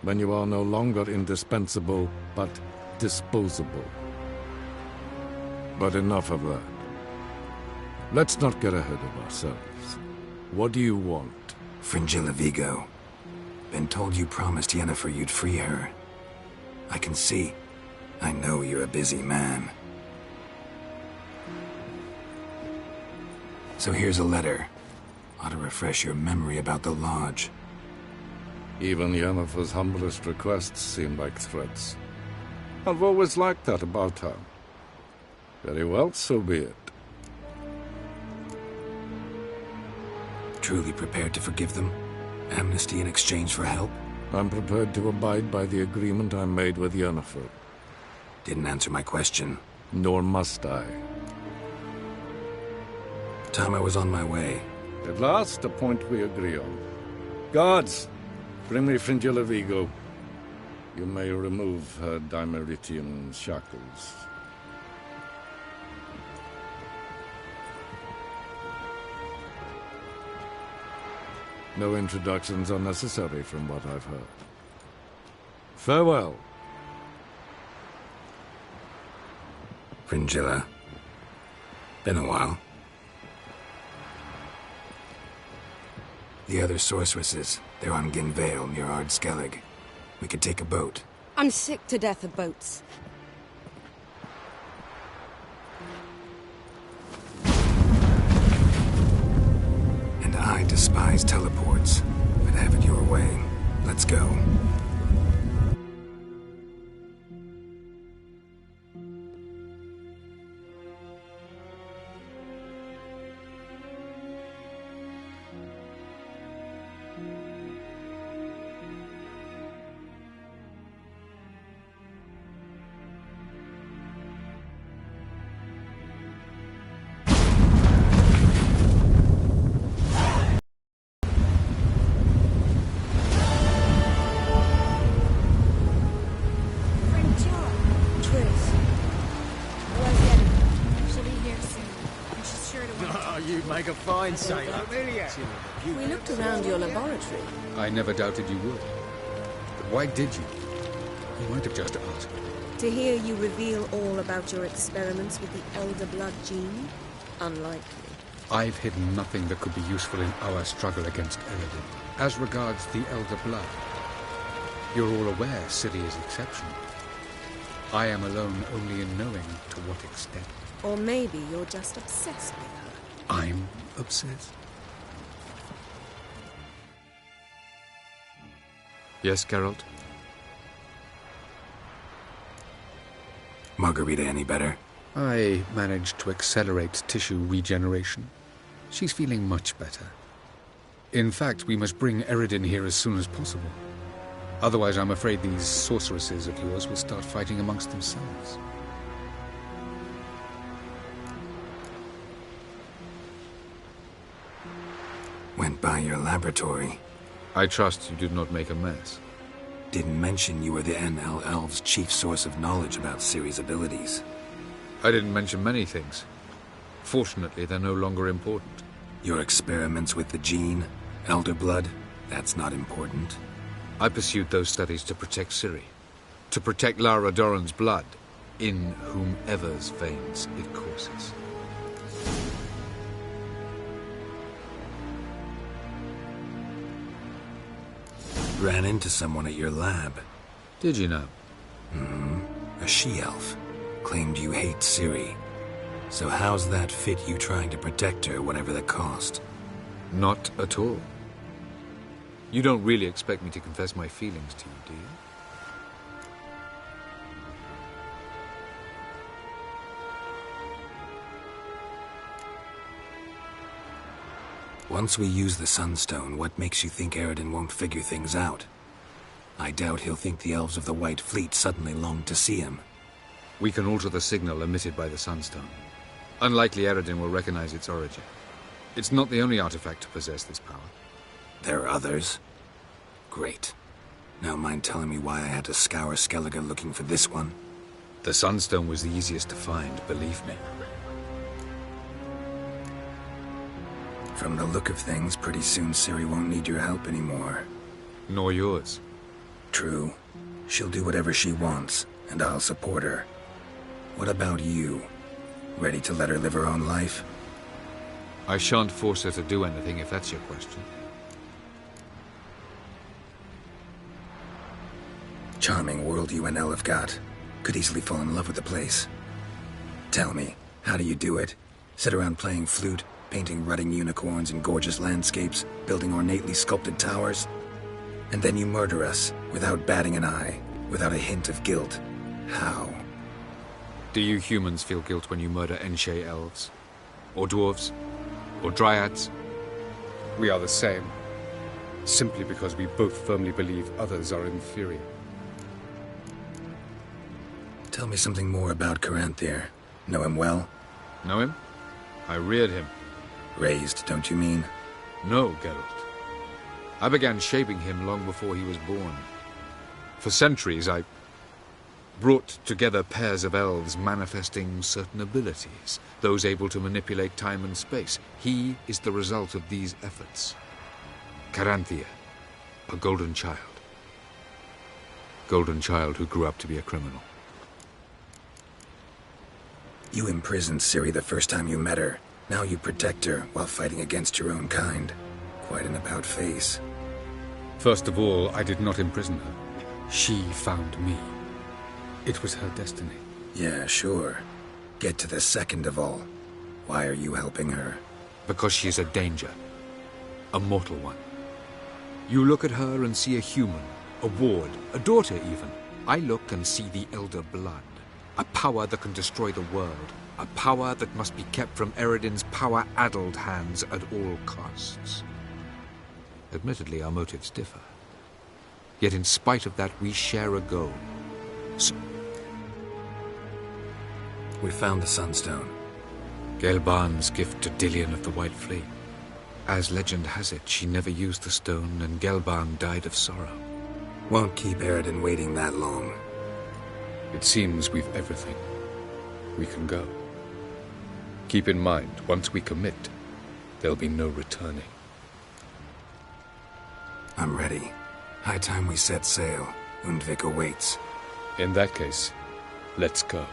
when you are no longer indispensable, but disposable. But enough of that. Let's not get ahead of ourselves. What do you want? Fringilla Vigo. Been told you promised Yennefer you'd free her. I can see. I know you're a busy man. So here's a letter. Ought to refresh your memory about the Lodge. Even Yennefer's humblest requests seem like threats. I've always liked that about her. Very well, so be it. Truly prepared to forgive them? Amnesty in exchange for help? I'm prepared to abide by the agreement I made with Yennefer. Didn't answer my question. Nor must I. Time I was on my way. At last, a point we agree on. Guards, bring me Fringilla Vigo. You may remove her Dimeritian shackles. No introductions are necessary from what I've heard. Farewell. Fringilla. Been a while. The other sorceresses, they're on Ginvale near Ardskellig. We could take a boat. I'm sick to death of boats. And I despise teleports, but have it your way. Let's go. Make a fine sailor. We looked around your laboratory. I never doubted you would. But why did you? You might have just asked. To hear you reveal all about your experiments with the Elder Blood gene? Unlikely. I've hidden nothing that could be useful in our struggle against Eredin. As regards the Elder Blood, you're all aware Ciri is exceptional. I am alone only in knowing to what extent. Or maybe you're just obsessed with her. I'm upset? Yes, Geralt? Margarita any better? I managed to accelerate tissue regeneration. She's feeling much better. In fact, we must bring Eredin here as soon as possible. Otherwise, I'm afraid these sorceresses of yours will start fighting amongst themselves. Went by your laboratory. I trust you did not make a mess. Didn't mention you were the NL Elves' chief source of knowledge about Ciri's abilities. I didn't mention many things. Fortunately, they're no longer important. Your experiments with the gene, Elder Blood, that's not important. I pursued those studies to protect Ciri. To protect Lara Doran's blood, in whomever's veins it courses. Ran into someone at your lab. Did you know? A she-elf. Claimed you hate Ciri. So how's that fit you trying to protect her, whatever the cost? Not at all. You don't really expect me to confess my feelings to you, do you? Once we use the Sunstone, what makes you think Eredin won't figure things out? I doubt he'll think the elves of the White Fleet suddenly longed to see him. We can alter the signal emitted by the Sunstone. Unlikely Eredin will recognize its origin. It's not the only artifact to possess this power. There are others? Great. Now mind telling me why I had to scour Skellige looking for this one? The Sunstone was the easiest to find, believe me. From the look of things, pretty soon Ciri won't need your help anymore. Nor yours. True. She'll do whatever she wants, and I'll support her. What about you? Ready to let her live her own life? I shan't force her to do anything, if that's your question. Charming world you and Elle have got. Could easily fall in love with the place. Tell me, how do you do it? Sit around playing flute, painting rutting unicorns in gorgeous landscapes, building ornately sculpted towers? And then you murder us, without batting an eye, without a hint of guilt. How? Do you humans feel guilt when you murder Enshe elves? Or dwarves? Or dryads? We are the same. Simply because we both firmly believe others are inferior. Tell me something more about Caranthir. Know him well? Know him? I reared him. Raised, don't you mean? No, Geralt. I began shaping him long before he was born. For centuries, I brought together pairs of elves manifesting certain abilities, those able to manipulate time and space. He is the result of these efforts. Caranthir, a golden child. Golden child who grew up to be a criminal. You imprisoned Ciri the first time you met her. Now you protect her while fighting against your own kind. Quite an about-face. First of all, I did not imprison her. She found me. It was her destiny. Yeah, sure. Get to the second of all. Why are you helping her? Because she is a danger. A mortal one. You look at her and see a human, a ward, a daughter even. I look and see the Elder Blood. A power that can destroy the world. A power that must be kept from Eredin's power-addled hands at all costs. Admittedly, our motives differ. Yet in spite of that, we share a goal. We found the Sunstone. Gelban's gift to Dillion of the White Fleet. As legend has it, she never used the stone, and Gelban died of sorrow. Won't keep Eredin waiting that long. It seems we've everything. We can go. Keep in mind, once we commit, there'll be no returning. I'm ready. High time we set sail. Undvik awaits. In that case, let's go.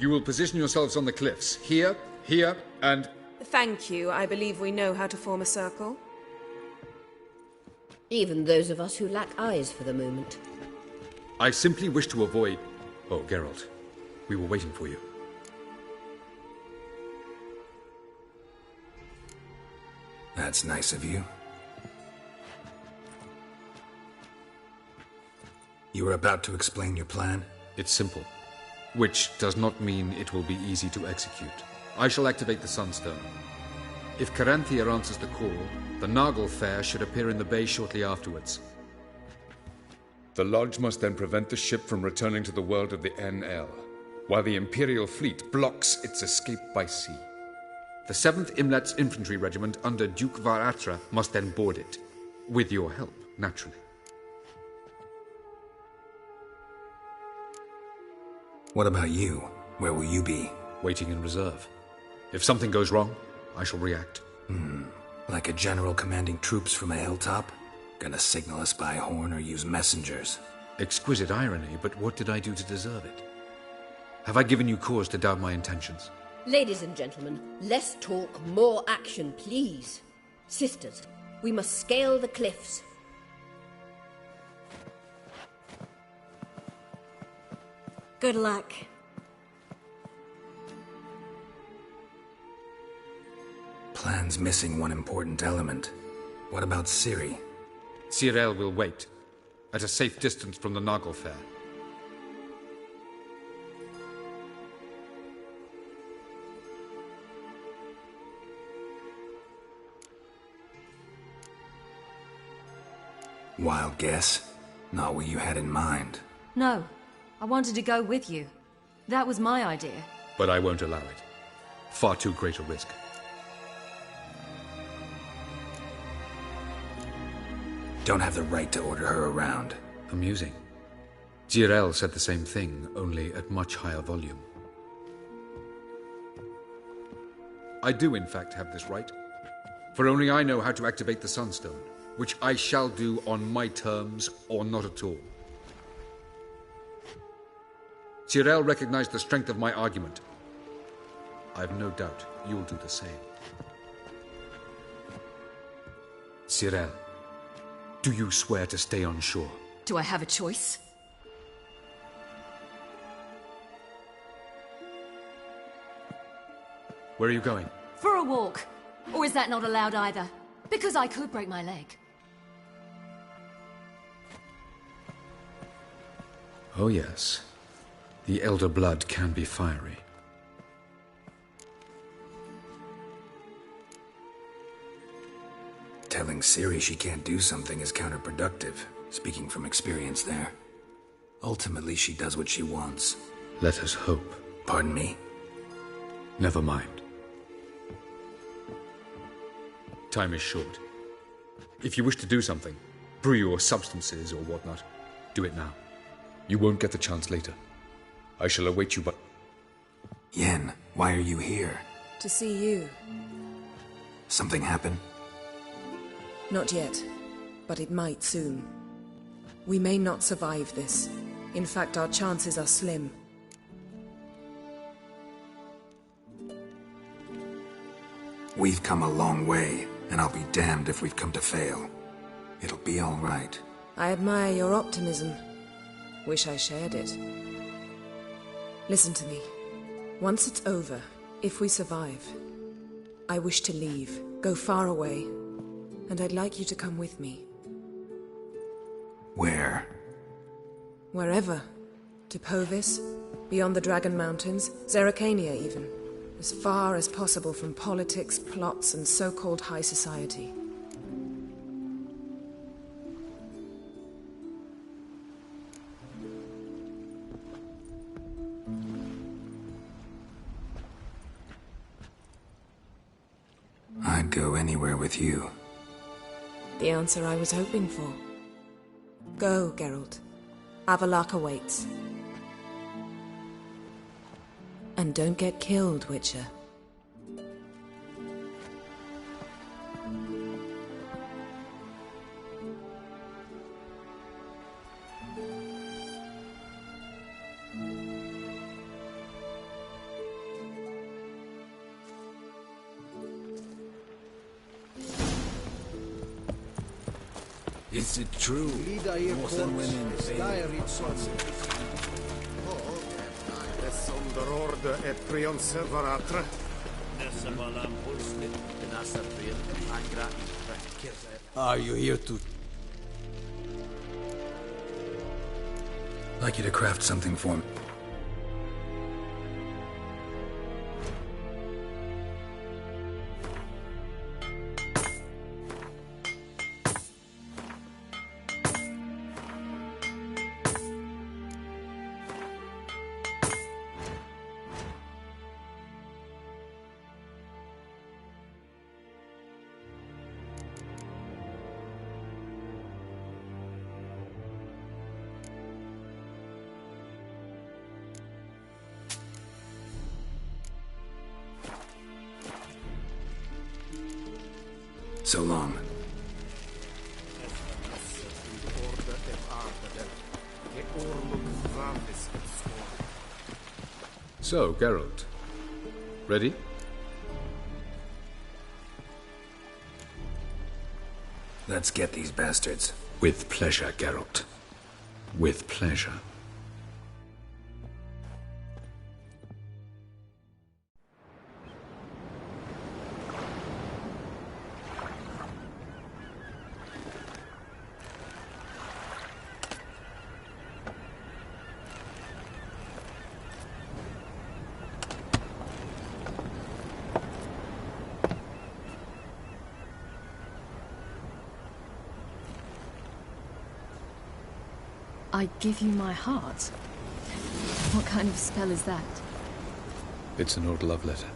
You will position yourselves on the cliffs. Here, here, and... Thank you. I believe we know how to form a circle. Even those of us who lack eyes for the moment. I simply wish to avoid... Oh, Geralt. We were waiting for you. That's nice of you. You were about to explain your plan? It's simple. Which does not mean it will be easy to execute. I shall activate the Sunstone. If Caranthea answers the call, the Nargle Fair should appear in the bay shortly afterwards. The Lodge must then prevent the ship from returning to the world of the NL, while the Imperial fleet blocks its escape by sea. The 7th Imlet's infantry regiment under Duke Varatra must then board it. With your help, naturally. What about you? Where will you be? Waiting in reserve. If something goes wrong, I shall react. Like a general commanding troops from a hilltop? Gonna signal us by horn or use messengers? Exquisite irony, but what did I do to deserve it? Have I given you cause to doubt my intentions? Ladies and gentlemen, less talk, more action, please. Sisters, we must scale the cliffs. Good luck. Plan's missing one important element. What about Ciri? Cyril will wait, at a safe distance from the Nargle Fair. Wild guess? Not what you had in mind. No, I wanted to go with you. That was my idea. But I won't allow it. Far too great a risk. Don't have the right to order her around. Amusing. Jirel said the same thing, only at much higher volume. I do, in fact, have this right. For only I know how to activate the Sunstone, which I shall do on my terms or not at all. Jirel recognized the strength of my argument. I've no doubt you'll do the same. Cyril, do you swear to stay on shore? Do I have a choice? Where are you going? For a walk. Or is that not allowed either? Because I could break my leg. Oh yes. The elder blood can be fiery. Telling Ciri she can't do something is counterproductive, speaking from experience there. Ultimately, she does what she wants. Let us hope. Pardon me? Never mind. Time is short. If you wish to do something, brew your substances or whatnot, do it now. You won't get the chance later. I shall await you but... Yen, why are you here? To see you. Something happen? Not yet, but it might soon. We may not survive this. In fact, our chances are slim. We've come a long way, and I'll be damned if we've come to fail. It'll be all right. I admire your optimism. Wish I shared it. Listen to me. Once it's over, if we survive, I wish to leave, go far away, and I'd like you to come with me. Where? Wherever. To Povis, beyond the Dragon Mountains, Zerrikania even. As far as possible from politics, plots, and so-called high society. I'd go anywhere with you. The answer I was hoping for. Go, Geralt. Avallac'h awaits. And don't get killed, Witcher. Is it true? Most women Are you here to... I'd like you to craft something for me. So long. So, Geralt. Ready? Let's get these bastards. With pleasure, Geralt. With pleasure. I give you my heart? What kind of spell is that? It's an old love letter.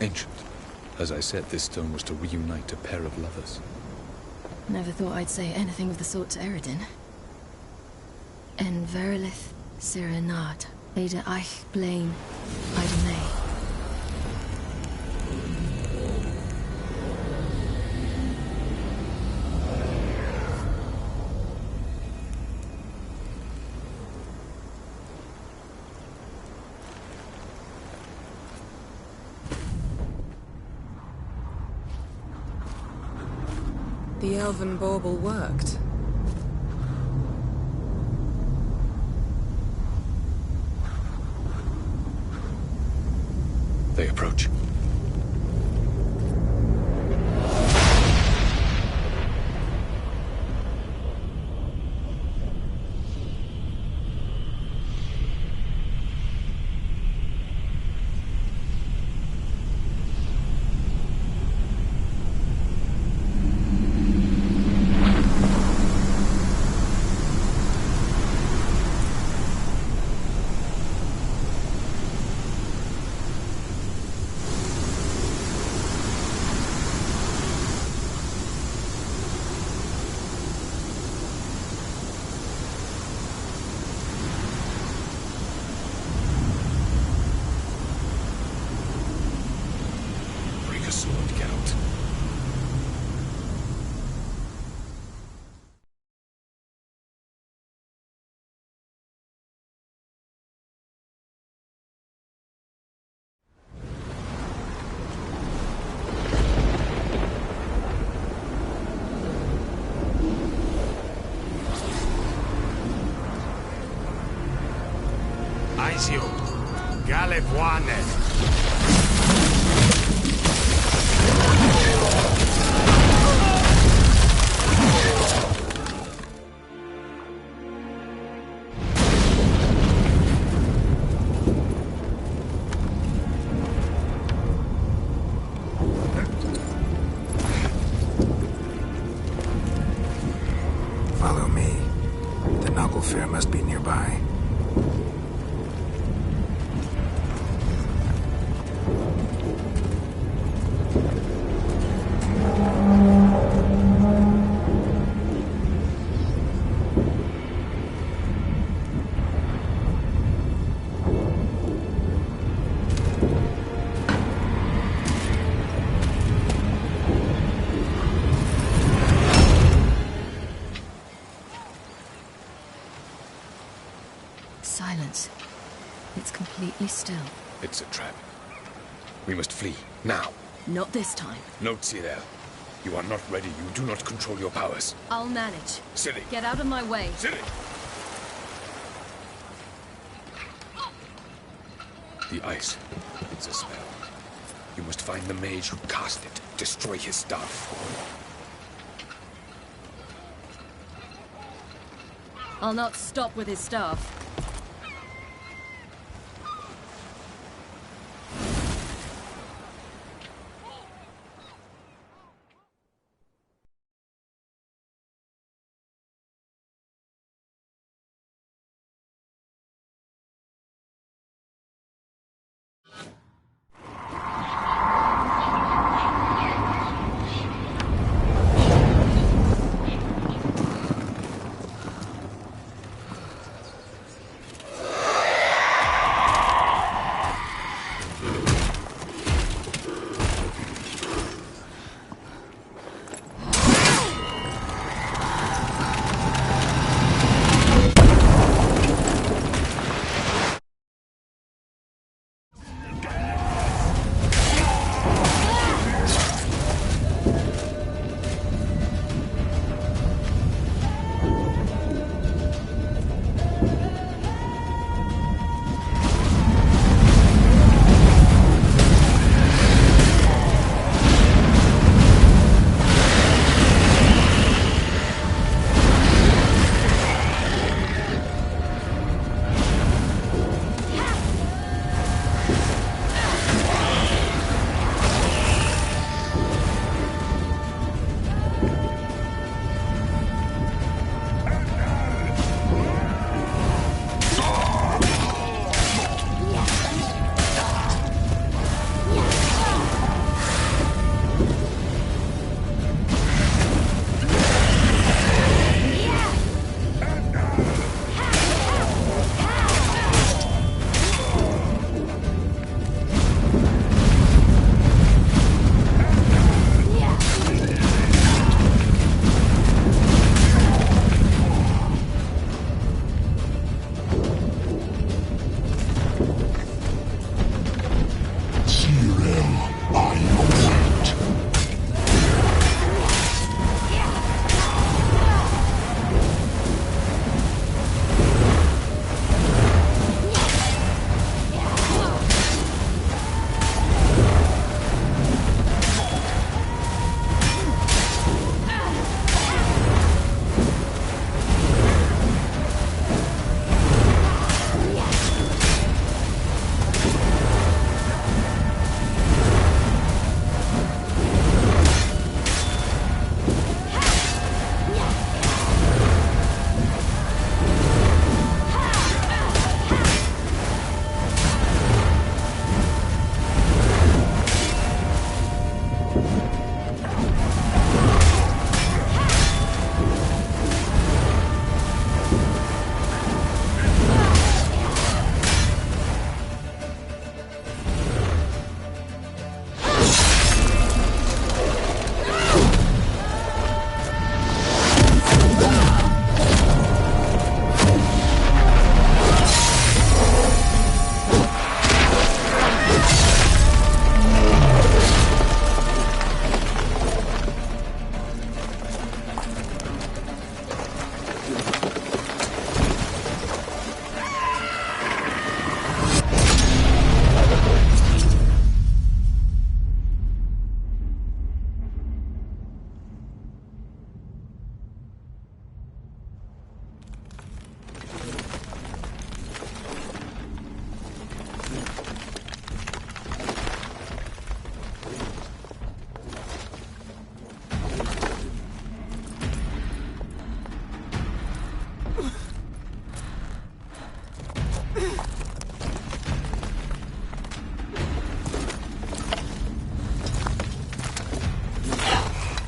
Ancient. As I said, this stone was to reunite a pair of lovers. Never thought I'd say anything of the sort to Eredin. En verilith serenad, Ada eich blaen, Ida May. The elven bauble worked. They approach. Aizio, Galevuane. Follow me. The Knuckle Fair must be nearby. Silence. It's completely still. It's a trap. We must flee, now. Not this time. No, Ciri. You are not ready. You do not control your powers. I'll manage. Ciri! Get out of my way. Ciri! The ice. It's a spell. You must find the mage who cast it. Destroy his staff. I'll not stop with his staff.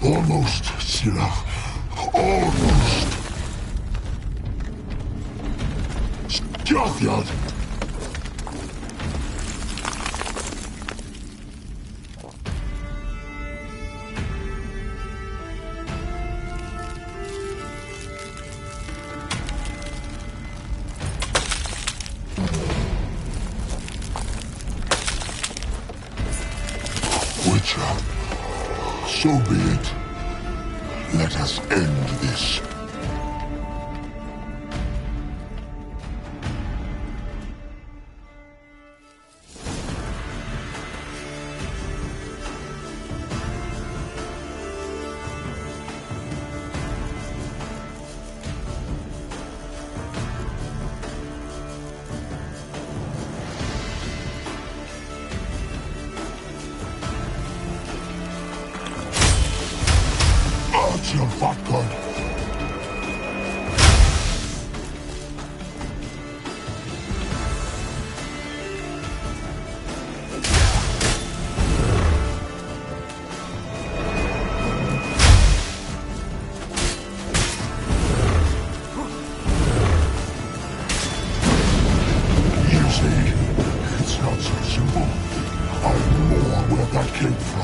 Almost, Sirach. Almost. Scathjad. Witcher. So be it. Let us end this. Artyom Vodka. You see, it's not so simple. I know where that came from.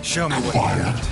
Show me what you got.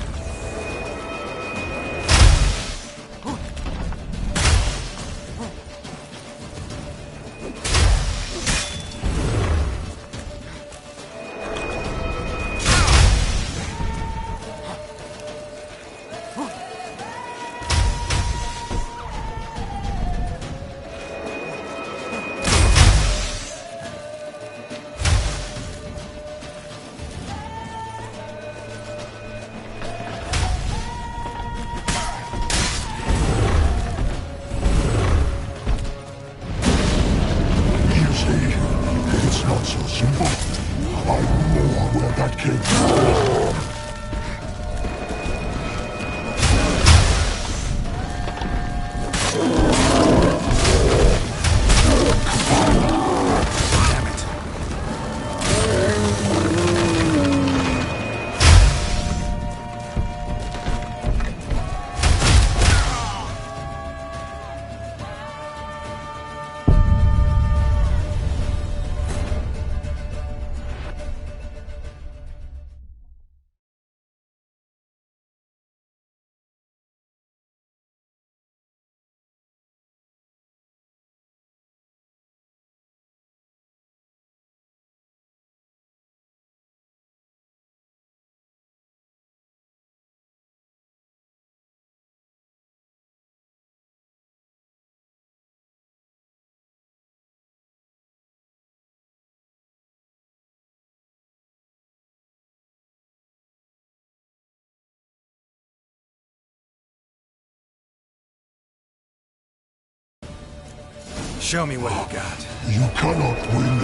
Show me what you got. You cannot win,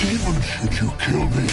even should you kill me.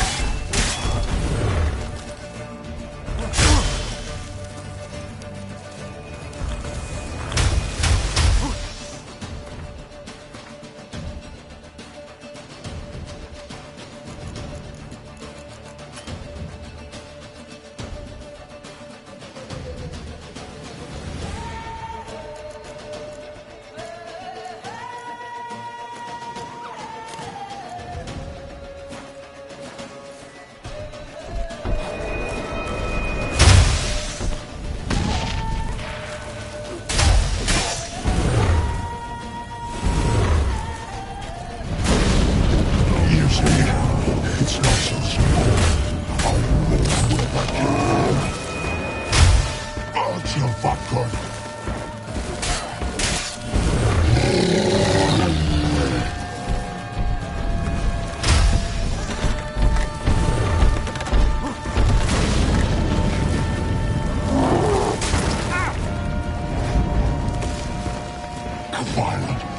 island.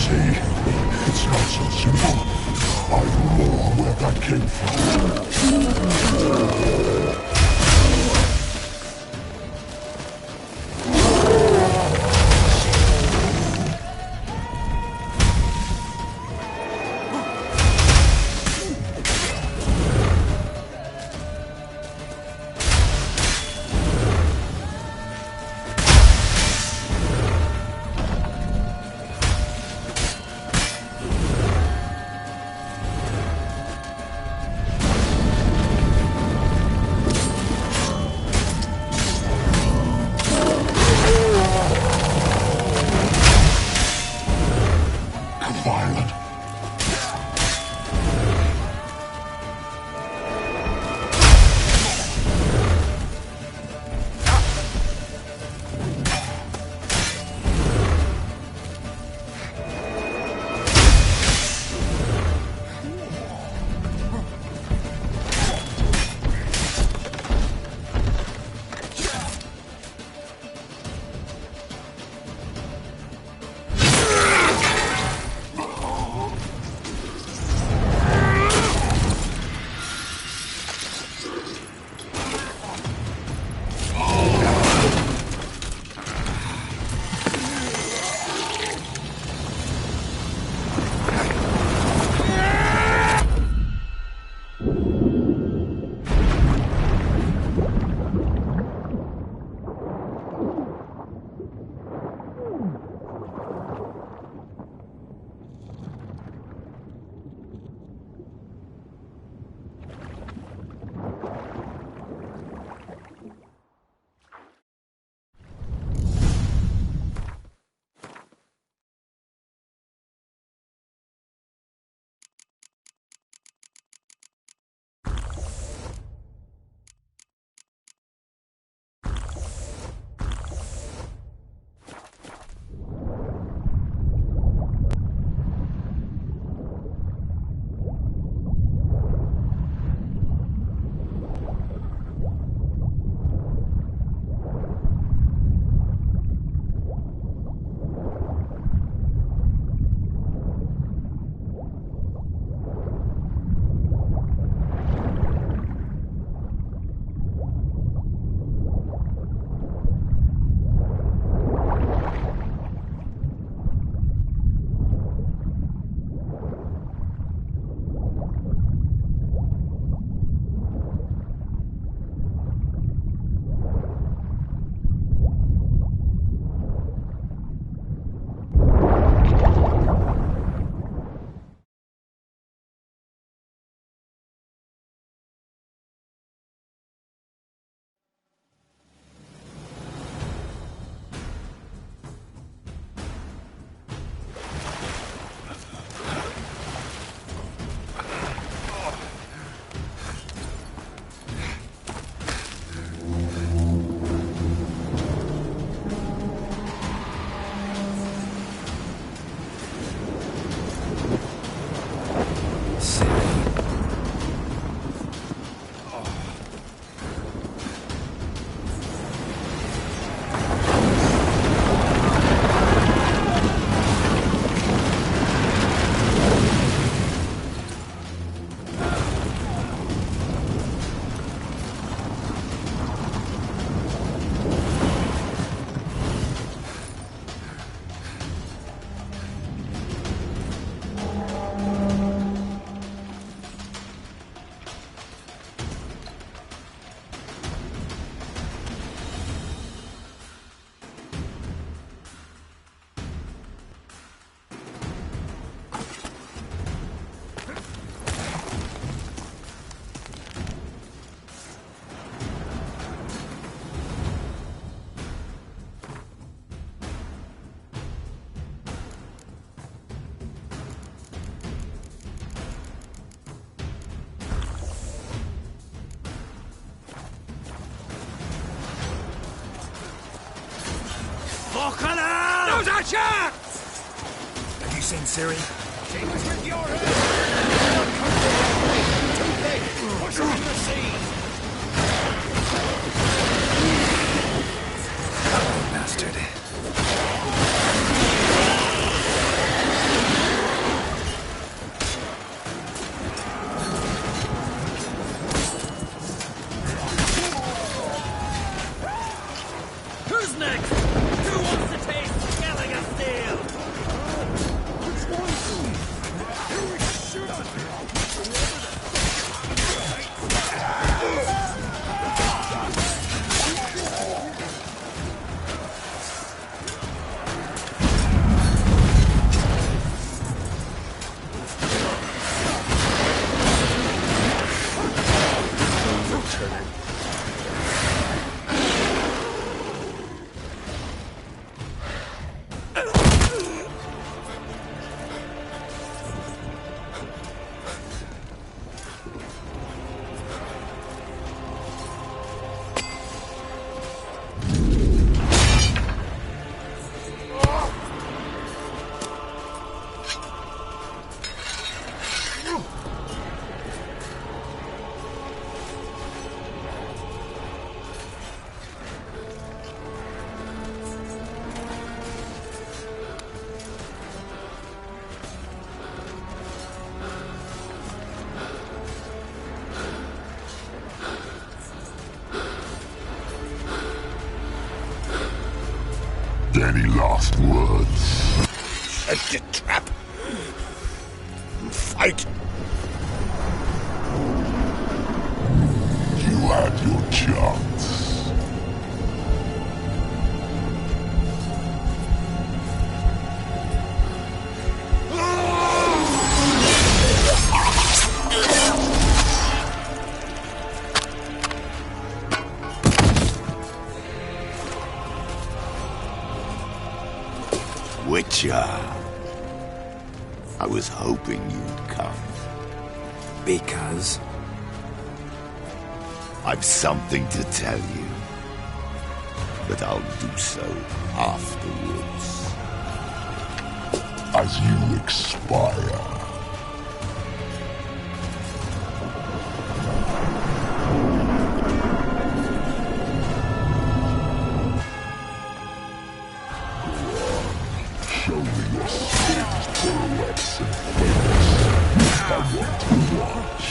It's not so simple. I know where that came from. chance! Have you seen Ciri? She was with your head! Too big! Push her in the sea! Oh, bastard. Who's next? Who wants to taste Gallagher steel? Any last words? Set your trap. Fight. You had your chance. Witcher. I was hoping you'd come. Because? I've something to tell you. But I'll do so afterwards. As you expire. Show me your strange pirouettes and flips. I want to watch.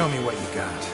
Show me what you got.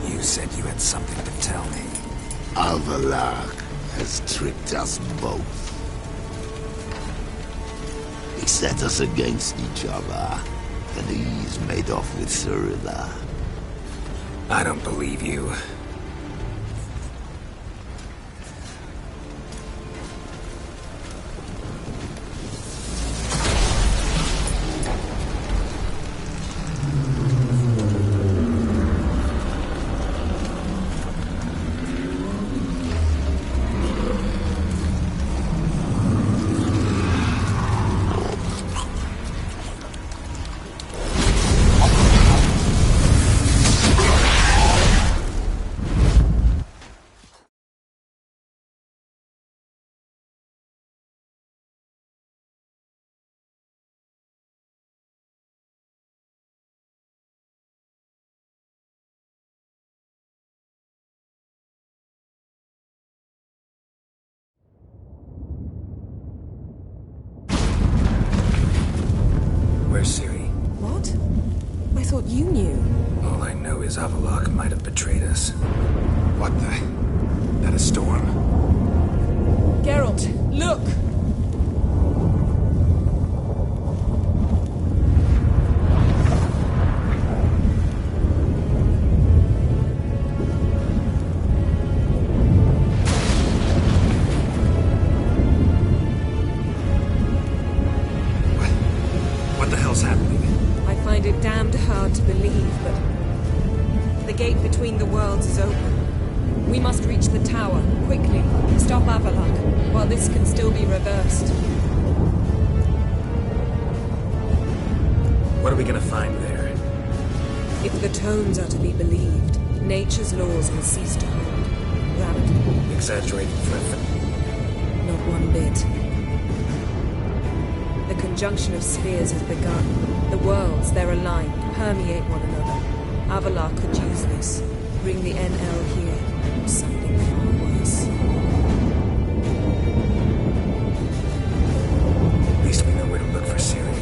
You said you had something to tell me. Avallac'h has tricked us both. He set us against each other, and he's made off with Ciri. I don't believe you. Where's Ciri? What? I thought you knew. All I know is Avallac'h might have betrayed us. What the? That a storm? Geralt, look! What the hell's happening? I find it damned hard to believe, but the gate between the worlds is open. We must reach the tower, quickly. Stop Avallac'h, while this can still be reversed. What are we gonna find there? If the tones are to be believed, nature's laws will cease to hold. Gravity. Exaggerating for effect. Not one bit. The conjunction of spheres has begun. The worlds, they're aligned, permeate one another. Avallac'h could use this. Bring the NL here, or something far worse. At least we know where to look for Ciri.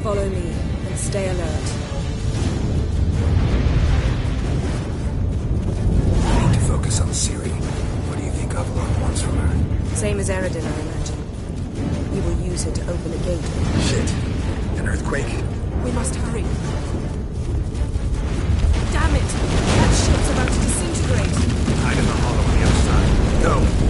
Follow me, and stay alert. We need to is Eredin, I imagine. He will use her to open a gate. Shit. An earthquake? We must hurry. Damn it! That ship's about to disintegrate. Hide in the hollow on the other side. Go!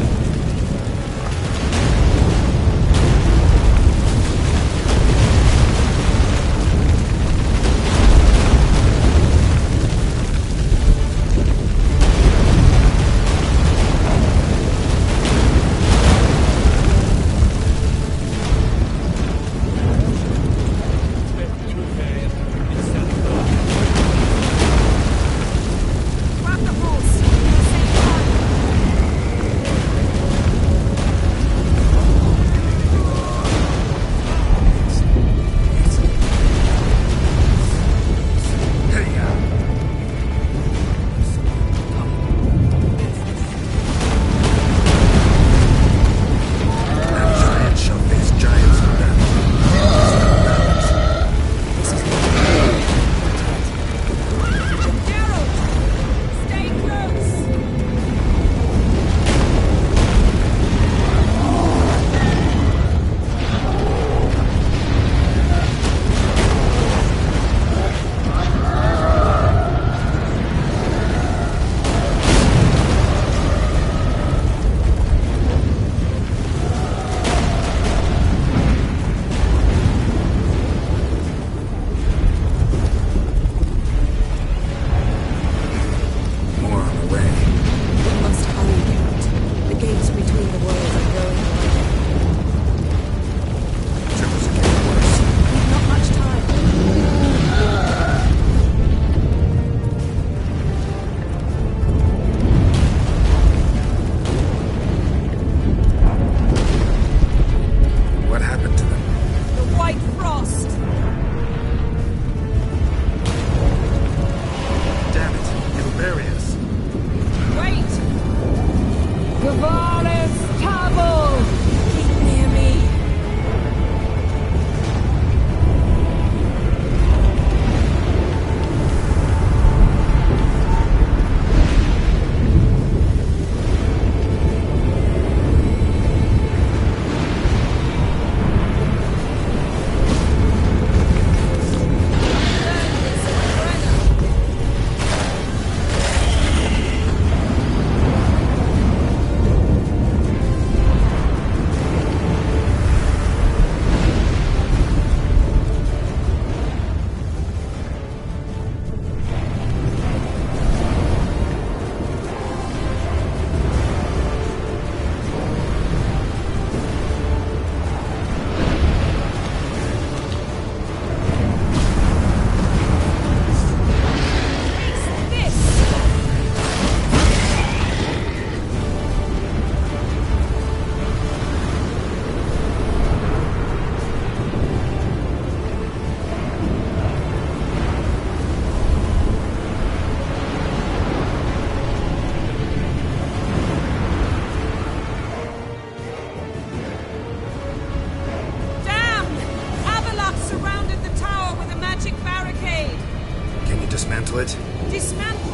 dismantle it? Dismantle?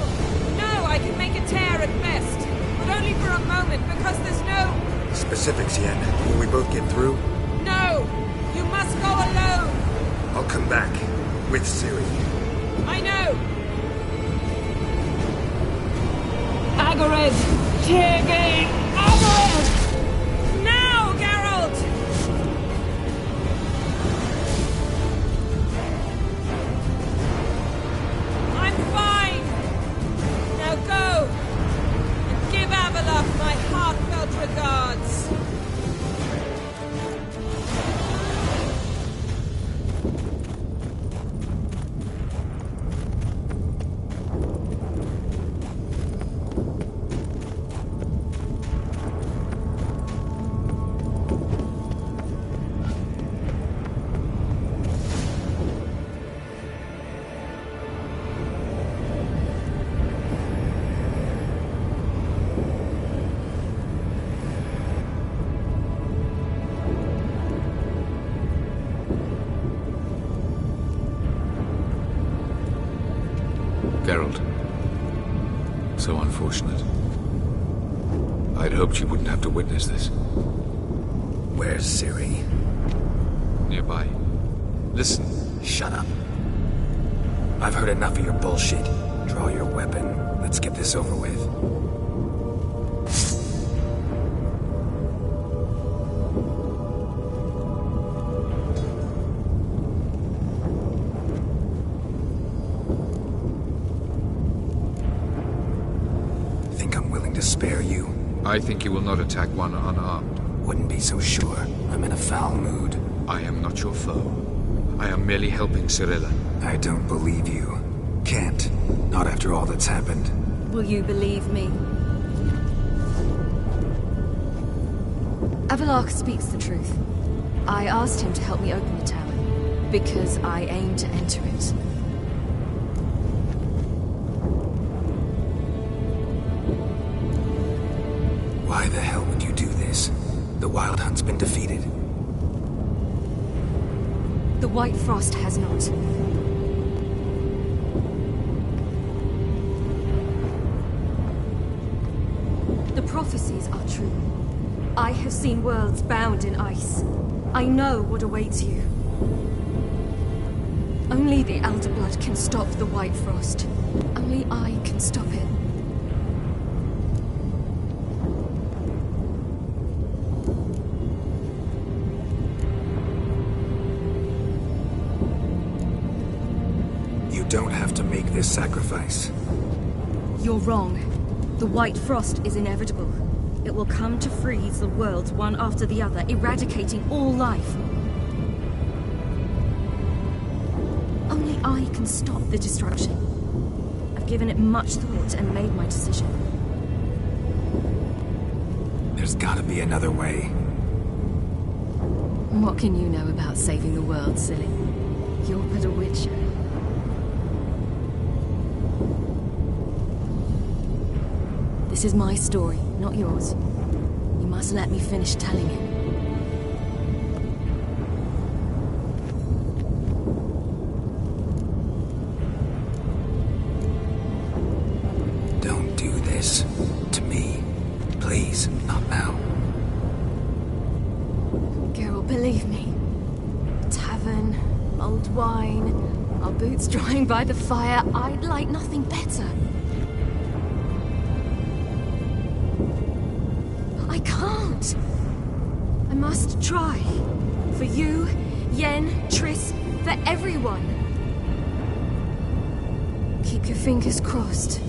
No, I can make a tear at best. But only for a moment, because there's no... Specifics, Yen. Will we both get through? No! You must go alone! I'll come back. With Ciri. I know! Agared! Teargate! Agared! Now, Geralt! I'm fine! Now go! And give Avalok my heartfelt regards! Geralt. So unfortunate. I'd hoped you wouldn't have to witness this. Where's Ciri? Nearby. Listen. Shut up. I've heard enough of your bullshit. Draw your weapon. Let's get this over with. Think I'm willing to spare you? I think you will not attack one unarmed. Wouldn't be so sure. I'm in a foul mood. I am not your foe. I am merely helping Cirilla. I don't believe you. Can't. Not after all that's happened. Will you believe me? Avalok speaks the truth. I asked him to help me open the tower, because I aim to enter it. Why the hell would you do this? The Wild Hunt's been defeated. The White Frost has not. The prophecies are true. I have seen worlds bound in ice. I know what awaits you. Only the Elder Blood can stop the White Frost. Only I can stop it. You don't have to make this sacrifice. You're wrong. The White Frost is inevitable. It will come to freeze the worlds one after the other, eradicating all life. Only I can stop the destruction. I've given it much thought and made my decision. There's gotta be another way. What can you know about saving the world, silly? You're but a witcher. This is my story, not yours. You must let me finish telling it. Don't do this to me. Please, not now. Geralt, believe me. Tavern, mulled wine, our boots drying by the fire. I'd like nothing better. I can't. I must try. For you, Yen, Triss, for everyone. Keep your fingers crossed.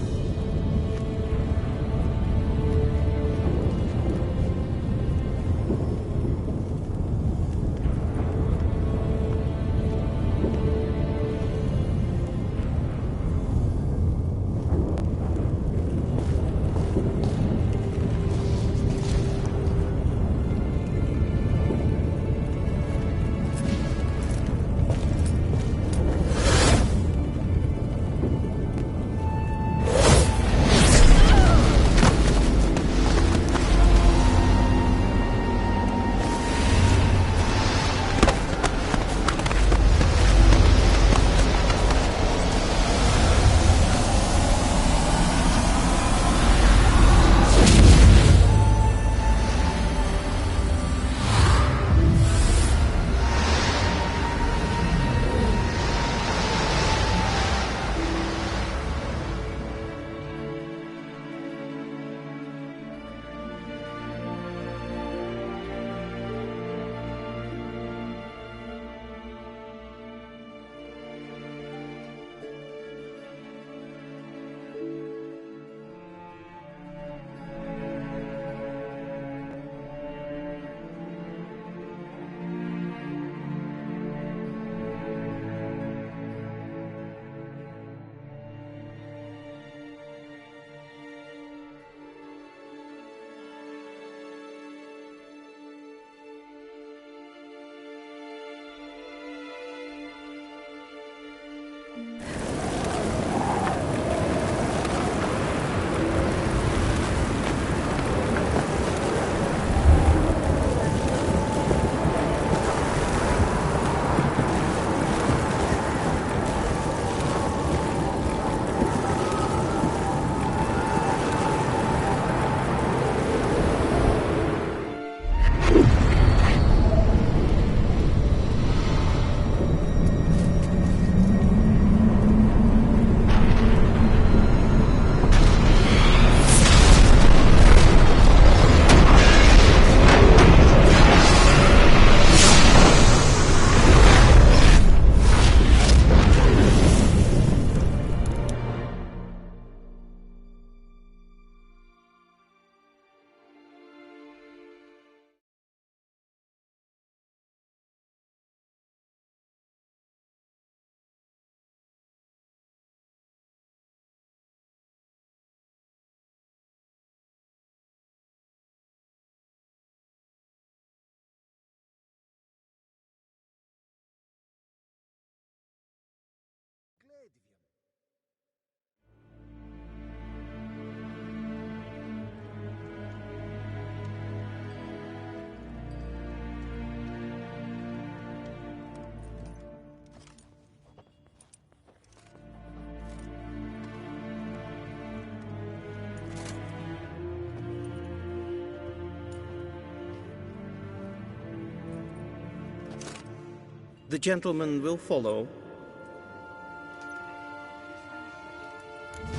The gentleman will follow.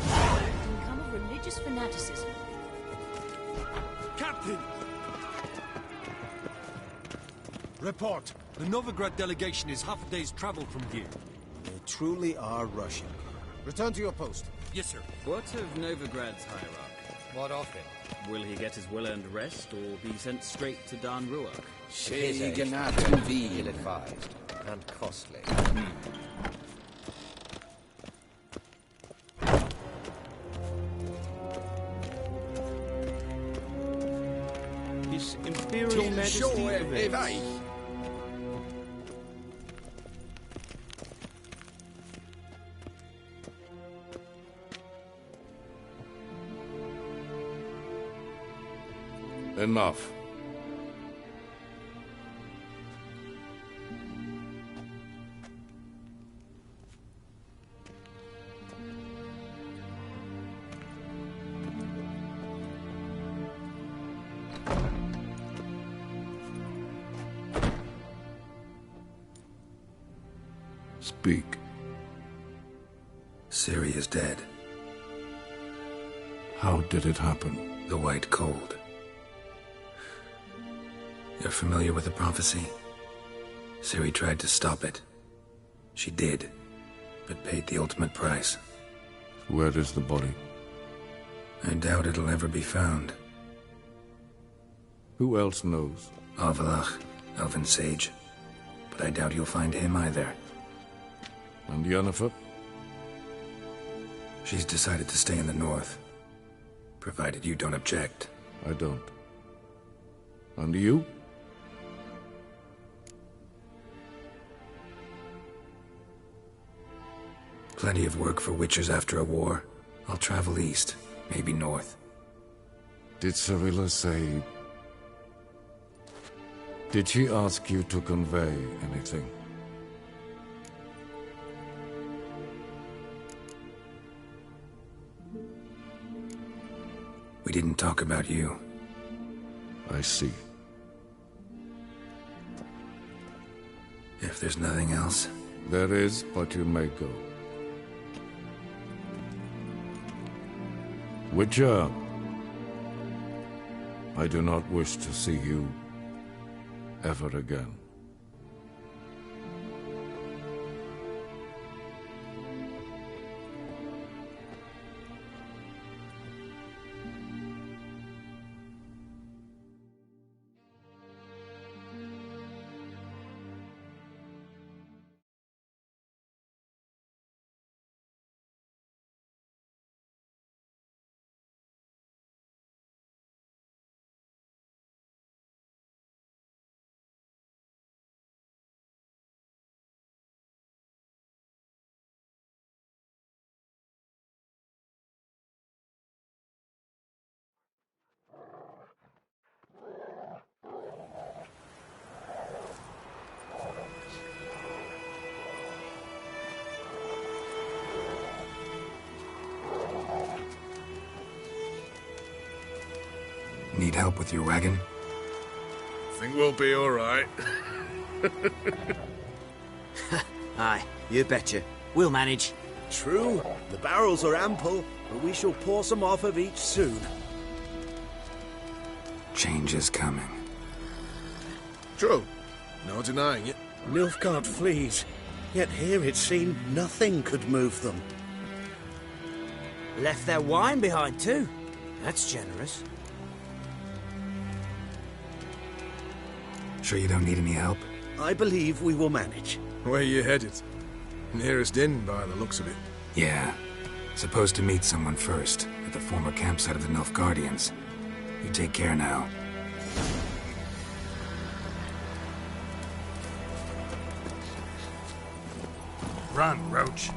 Income of religious fanaticism. Captain! Report. The Novigrad delegation is half a day's travel from here. They truly are rushing. Return to your post. Yes, sir. What of Novigrad's hierarch? What of him? Will he get his well-earned rest, or be sent straight to Dan Ruach? She cannot be ill-advised and costly. His Imperial Majesty awaits. Enough. Speak. Ciri is dead. How did it happen? The White Cold. You're familiar with the prophecy? Ciri tried to stop it. She did, but paid the ultimate price. Where is the body? I doubt it'll ever be found. Who else knows? Avallac'h, Elven Sage. But I doubt you'll find him either. And Yennefer? She's decided to stay in the north. Provided you don't object. I don't. And you? Plenty of work for witchers after a war. I'll travel east, maybe north. Did Cirilla say... Did she ask you to convey anything? We didn't talk about you. I see. If there's nothing else... There is, but you may go. Witcher, I do not wish to see you ever again. Need help with your wagon? Think we'll be all right. Aye, you betcha. We'll manage. True, the barrels are ample, but we shall pour some off of each soon. Change is coming. True. No denying it. Nilfgaard flees, yet here it seemed nothing could move them. Left their wine behind too. That's generous. Sure you don't need any help? I believe we will manage. Where you headed? Nearest inn, by the looks of it. Yeah. Supposed to meet someone first, at the former campsite of the Nilfgaardians. You take care now. Run, Roach.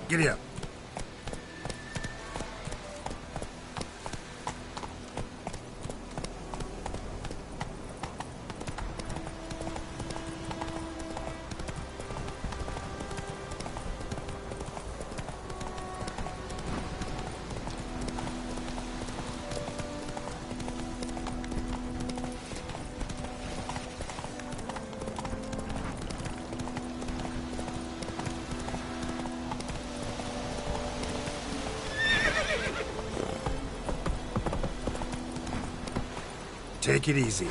Giddy up. Take it easy.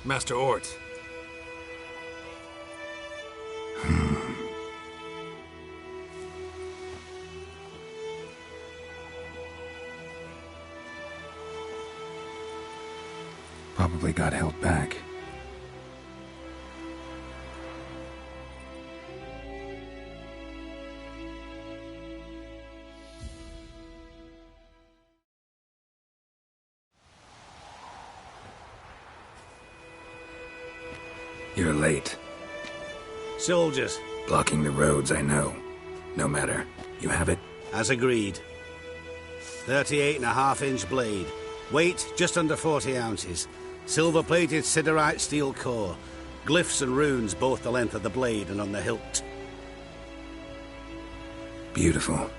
Master Ort. Probably got held back. You're late. Soldiers. Blocking the roads, I know. No matter. You have it? As agreed. 38.5-inch blade. Weight just under 40 ounces. Silver-plated siderite steel core. Glyphs and runes both the length of the blade and on the hilt. Beautiful.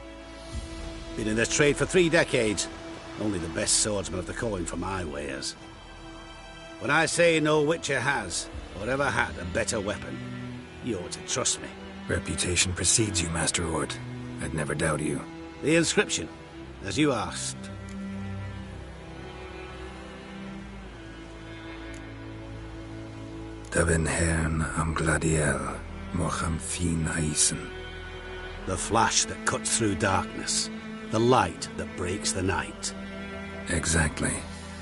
Been in this trade for 3 decades. Only the best swordsmen have the calling for my wares. When I say no Witcher has, or ever had, a better weapon, you ought to trust me. Reputation precedes you, Master Ort. I'd never doubt you. The inscription, as you asked. Davin hern am gladiel, mocham fin aisen. The flash that cuts through darkness. The light that breaks the night. Exactly.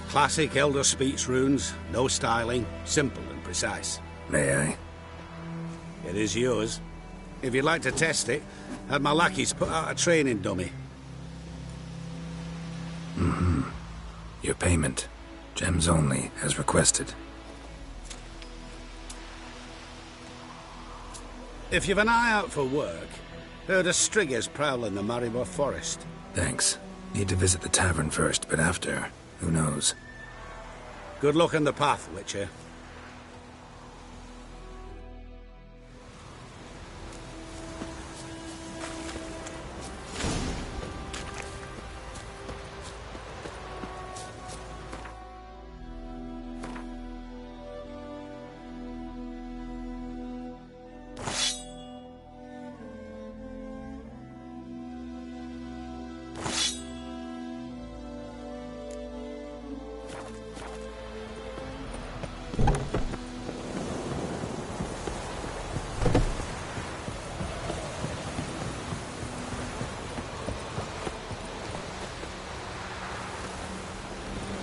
Classic Elder Speech runes, no styling, simple and precise. May I? It is yours. If you'd like to test it, had my lackeys put out a training dummy. Mm-hmm. Your payment. Gems only, as requested. If you've an eye out for work, heard of striggers prowling the Maribor forest. Thanks. Need to visit the tavern first, but after, who knows? Good luck on the path, Witcher.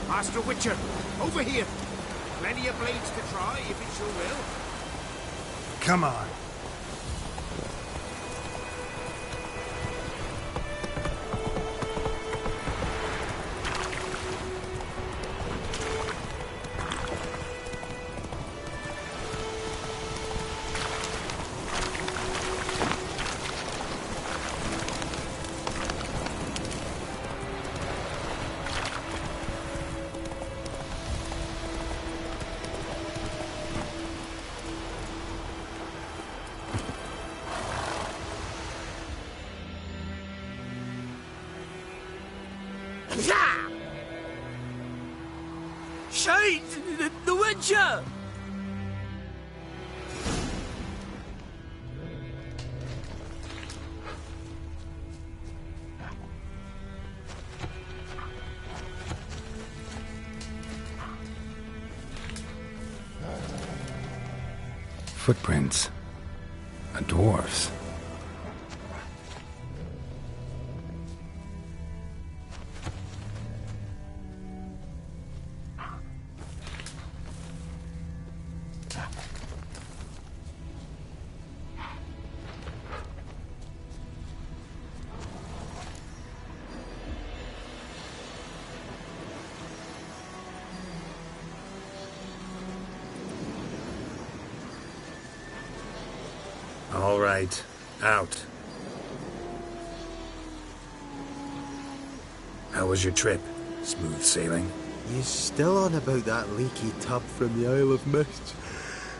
Master Witcher, over here. Plenty of blades to try, if it's your will. Come on. Shite! The Witcher! Footprints. A dwarf's. All right. Out. How was your trip? Smooth sailing? You still on about that leaky tub from the Isle of Mist?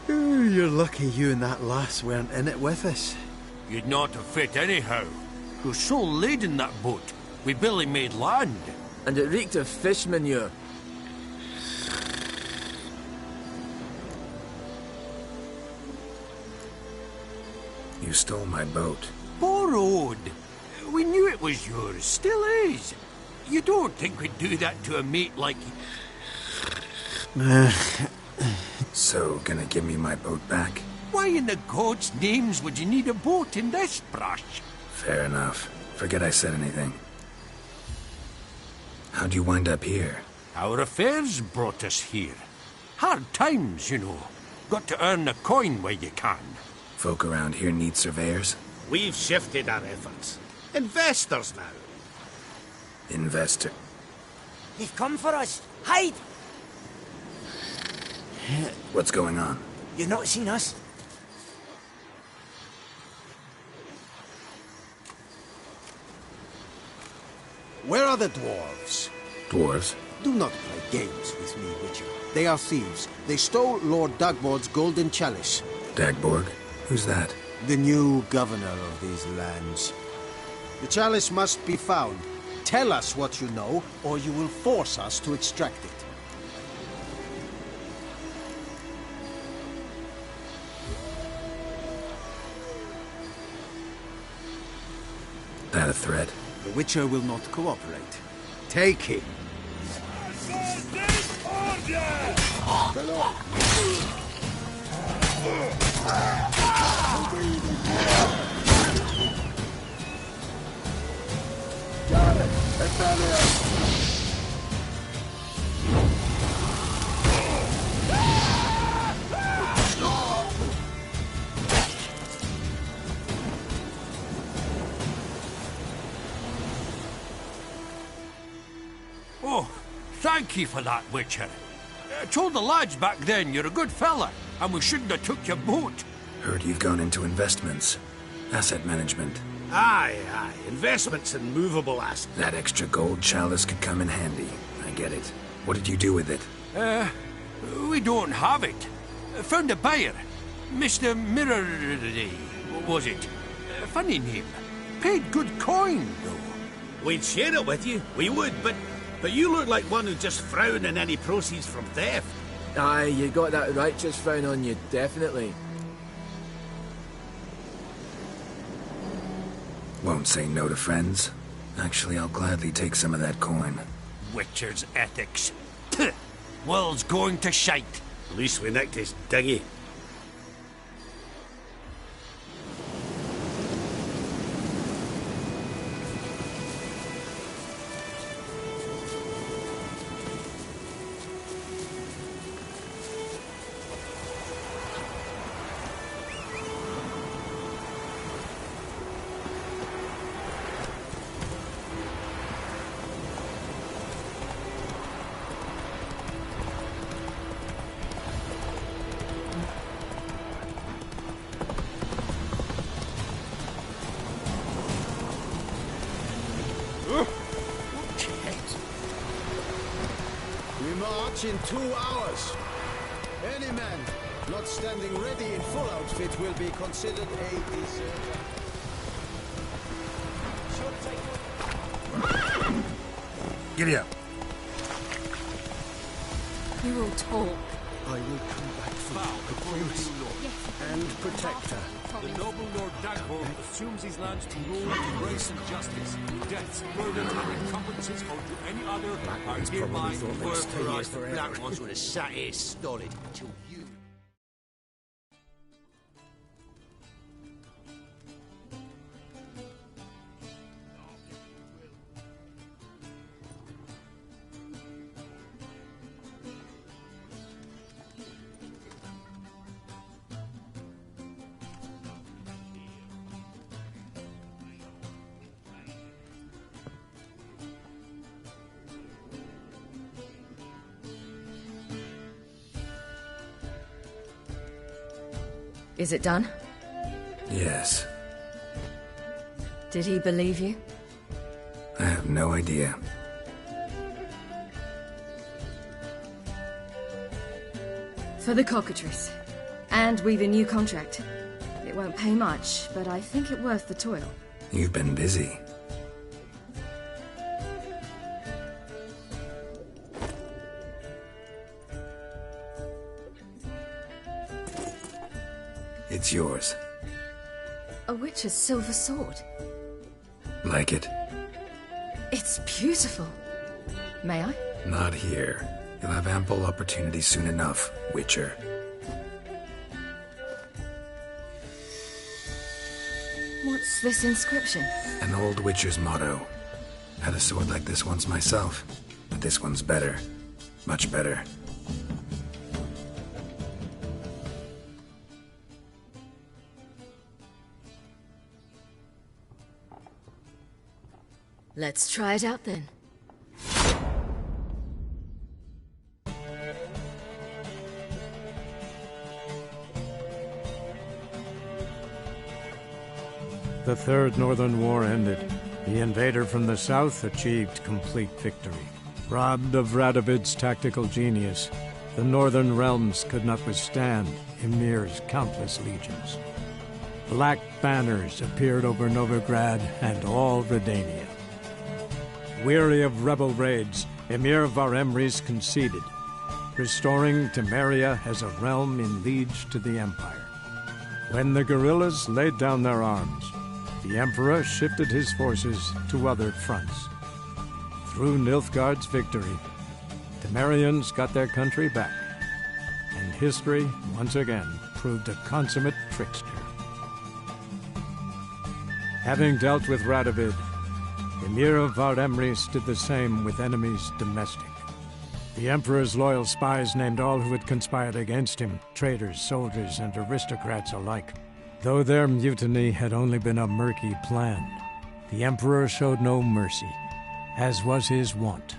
Ooh, you're lucky you and that lass weren't in it with us. You'd not have fit anyhow. You're so laden, that boat. We barely made land. And it reeked of fish manure. You stole my boat. Borrowed. We knew it was yours. Still is. You don't think we'd do that to a mate like... So, gonna give me my boat back? Why in the gods' names would you need a boat in this brush? Fair enough. Forget I said anything. How'd you wind up here? Our affairs brought us here. Hard times, you know. Got to earn a coin where you can. Folk around here need surveyors? We've shifted our efforts. Investors now. Investor. They've come for us. Hide! What's going on? You've not seen us? Where are the dwarves? Dwarves? Do not play games with me, Witcher. They are thieves. They stole Lord Dagborg's golden chalice. Dagborg? Who's that? The new governor of these lands. The chalice must be found. Tell us what you know, or you will force us to extract it. That a threat? The Witcher will not cooperate. Take him. Oh, thank you for that, Witcher. I told the lads back then you're a good fella, and we shouldn't have took your boat. Heard you've gone into investments. Asset management. Aye. Investments in movable assets. That extra gold chalice could come in handy. I get it. What did you do with it? We don't have it. Found a buyer. Mr. Mirror... what was it? Funny name. Paid good coin, though. We'd share it with you. We would, but you look like one who'd just frown on any proceeds from theft. Aye, you got that righteous frown on you, definitely. Won't say no to friends. Actually, I'll gladly take some of that coin. Witcher's ethics. Tuh. World's going to shite. At least we nicked his dinghy. In 2 hours. Any man not standing ready in full outfit will be considered a deserter. Giddy up. You will talk. I will come back for the prince and protector. The noble Lord Dagborg assumes these lands to rule with grace and justice. Debts, burdens, and encumbrances owed to any other are hereby referred for us. The black ones would have sat here stolid until you... Is it done? Yes. Did he believe you? I have no idea. For the cockatrice. And we've a new contract. It won't pay much, but I think it worth the toil. You've been busy. It's yours. A witch's silver sword. Like it? It's beautiful. May I? Not here. You'll have ample opportunity soon enough, Witcher. What's this inscription? An old Witcher's motto. Had a sword like this once myself, but this one's better. Much better. Let's try it out then. The Third Northern War ended. The invader from the south achieved complete victory. Robbed of Radovid's tactical genius, the northern realms could not withstand Ymir's countless legions. Black banners appeared over Novigrad and all Redania. Weary of rebel raids, Ymir Varemres conceded, restoring Temeria as a realm in liege to the Empire. When the guerrillas laid down their arms, the Emperor shifted his forces to other fronts. Through Nilfgaard's victory, Temerians got their country back, and history once again proved a consummate trickster. Having dealt with Radovid, Ymir of Varemres did the same with enemies domestic. The Emperor's loyal spies named all who had conspired against him, traitors, soldiers, and aristocrats alike. Though their mutiny had only been a murky plan, the Emperor showed no mercy, as was his wont.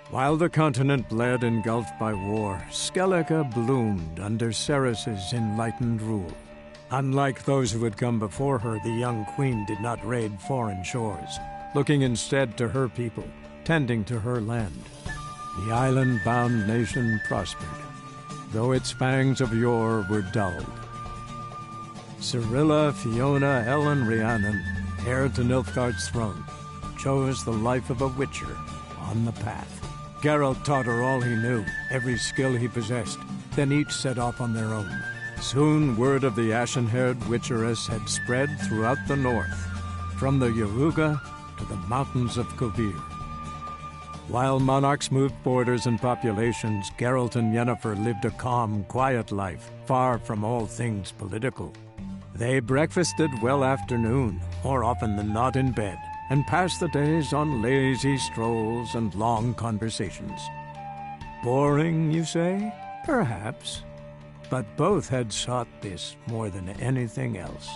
While the continent bled engulfed by war, Skellige bloomed under Ceres's enlightened rule. Unlike those who had come before her, the young queen did not raid foreign shores, looking instead to her people, tending to her land. The island-bound nation prospered, though its fangs of yore were dulled. Cirilla, Fiona, Ellen, Rhiannon, heir to Nilfgaard's throne, chose the life of a witcher on the path. Geralt taught her all he knew, every skill he possessed, then each set off on their own. Soon word of the ashen-haired witcheress had spread throughout the north, from the Yaruga to the mountains of Kovir. While monarchs moved borders and populations, Geralt and Yennefer lived a calm, quiet life, far from all things political. They breakfasted well after noon, more often than not in bed, and passed the days on lazy strolls and long conversations. Boring, you say? Perhaps. But both had sought this more than anything else.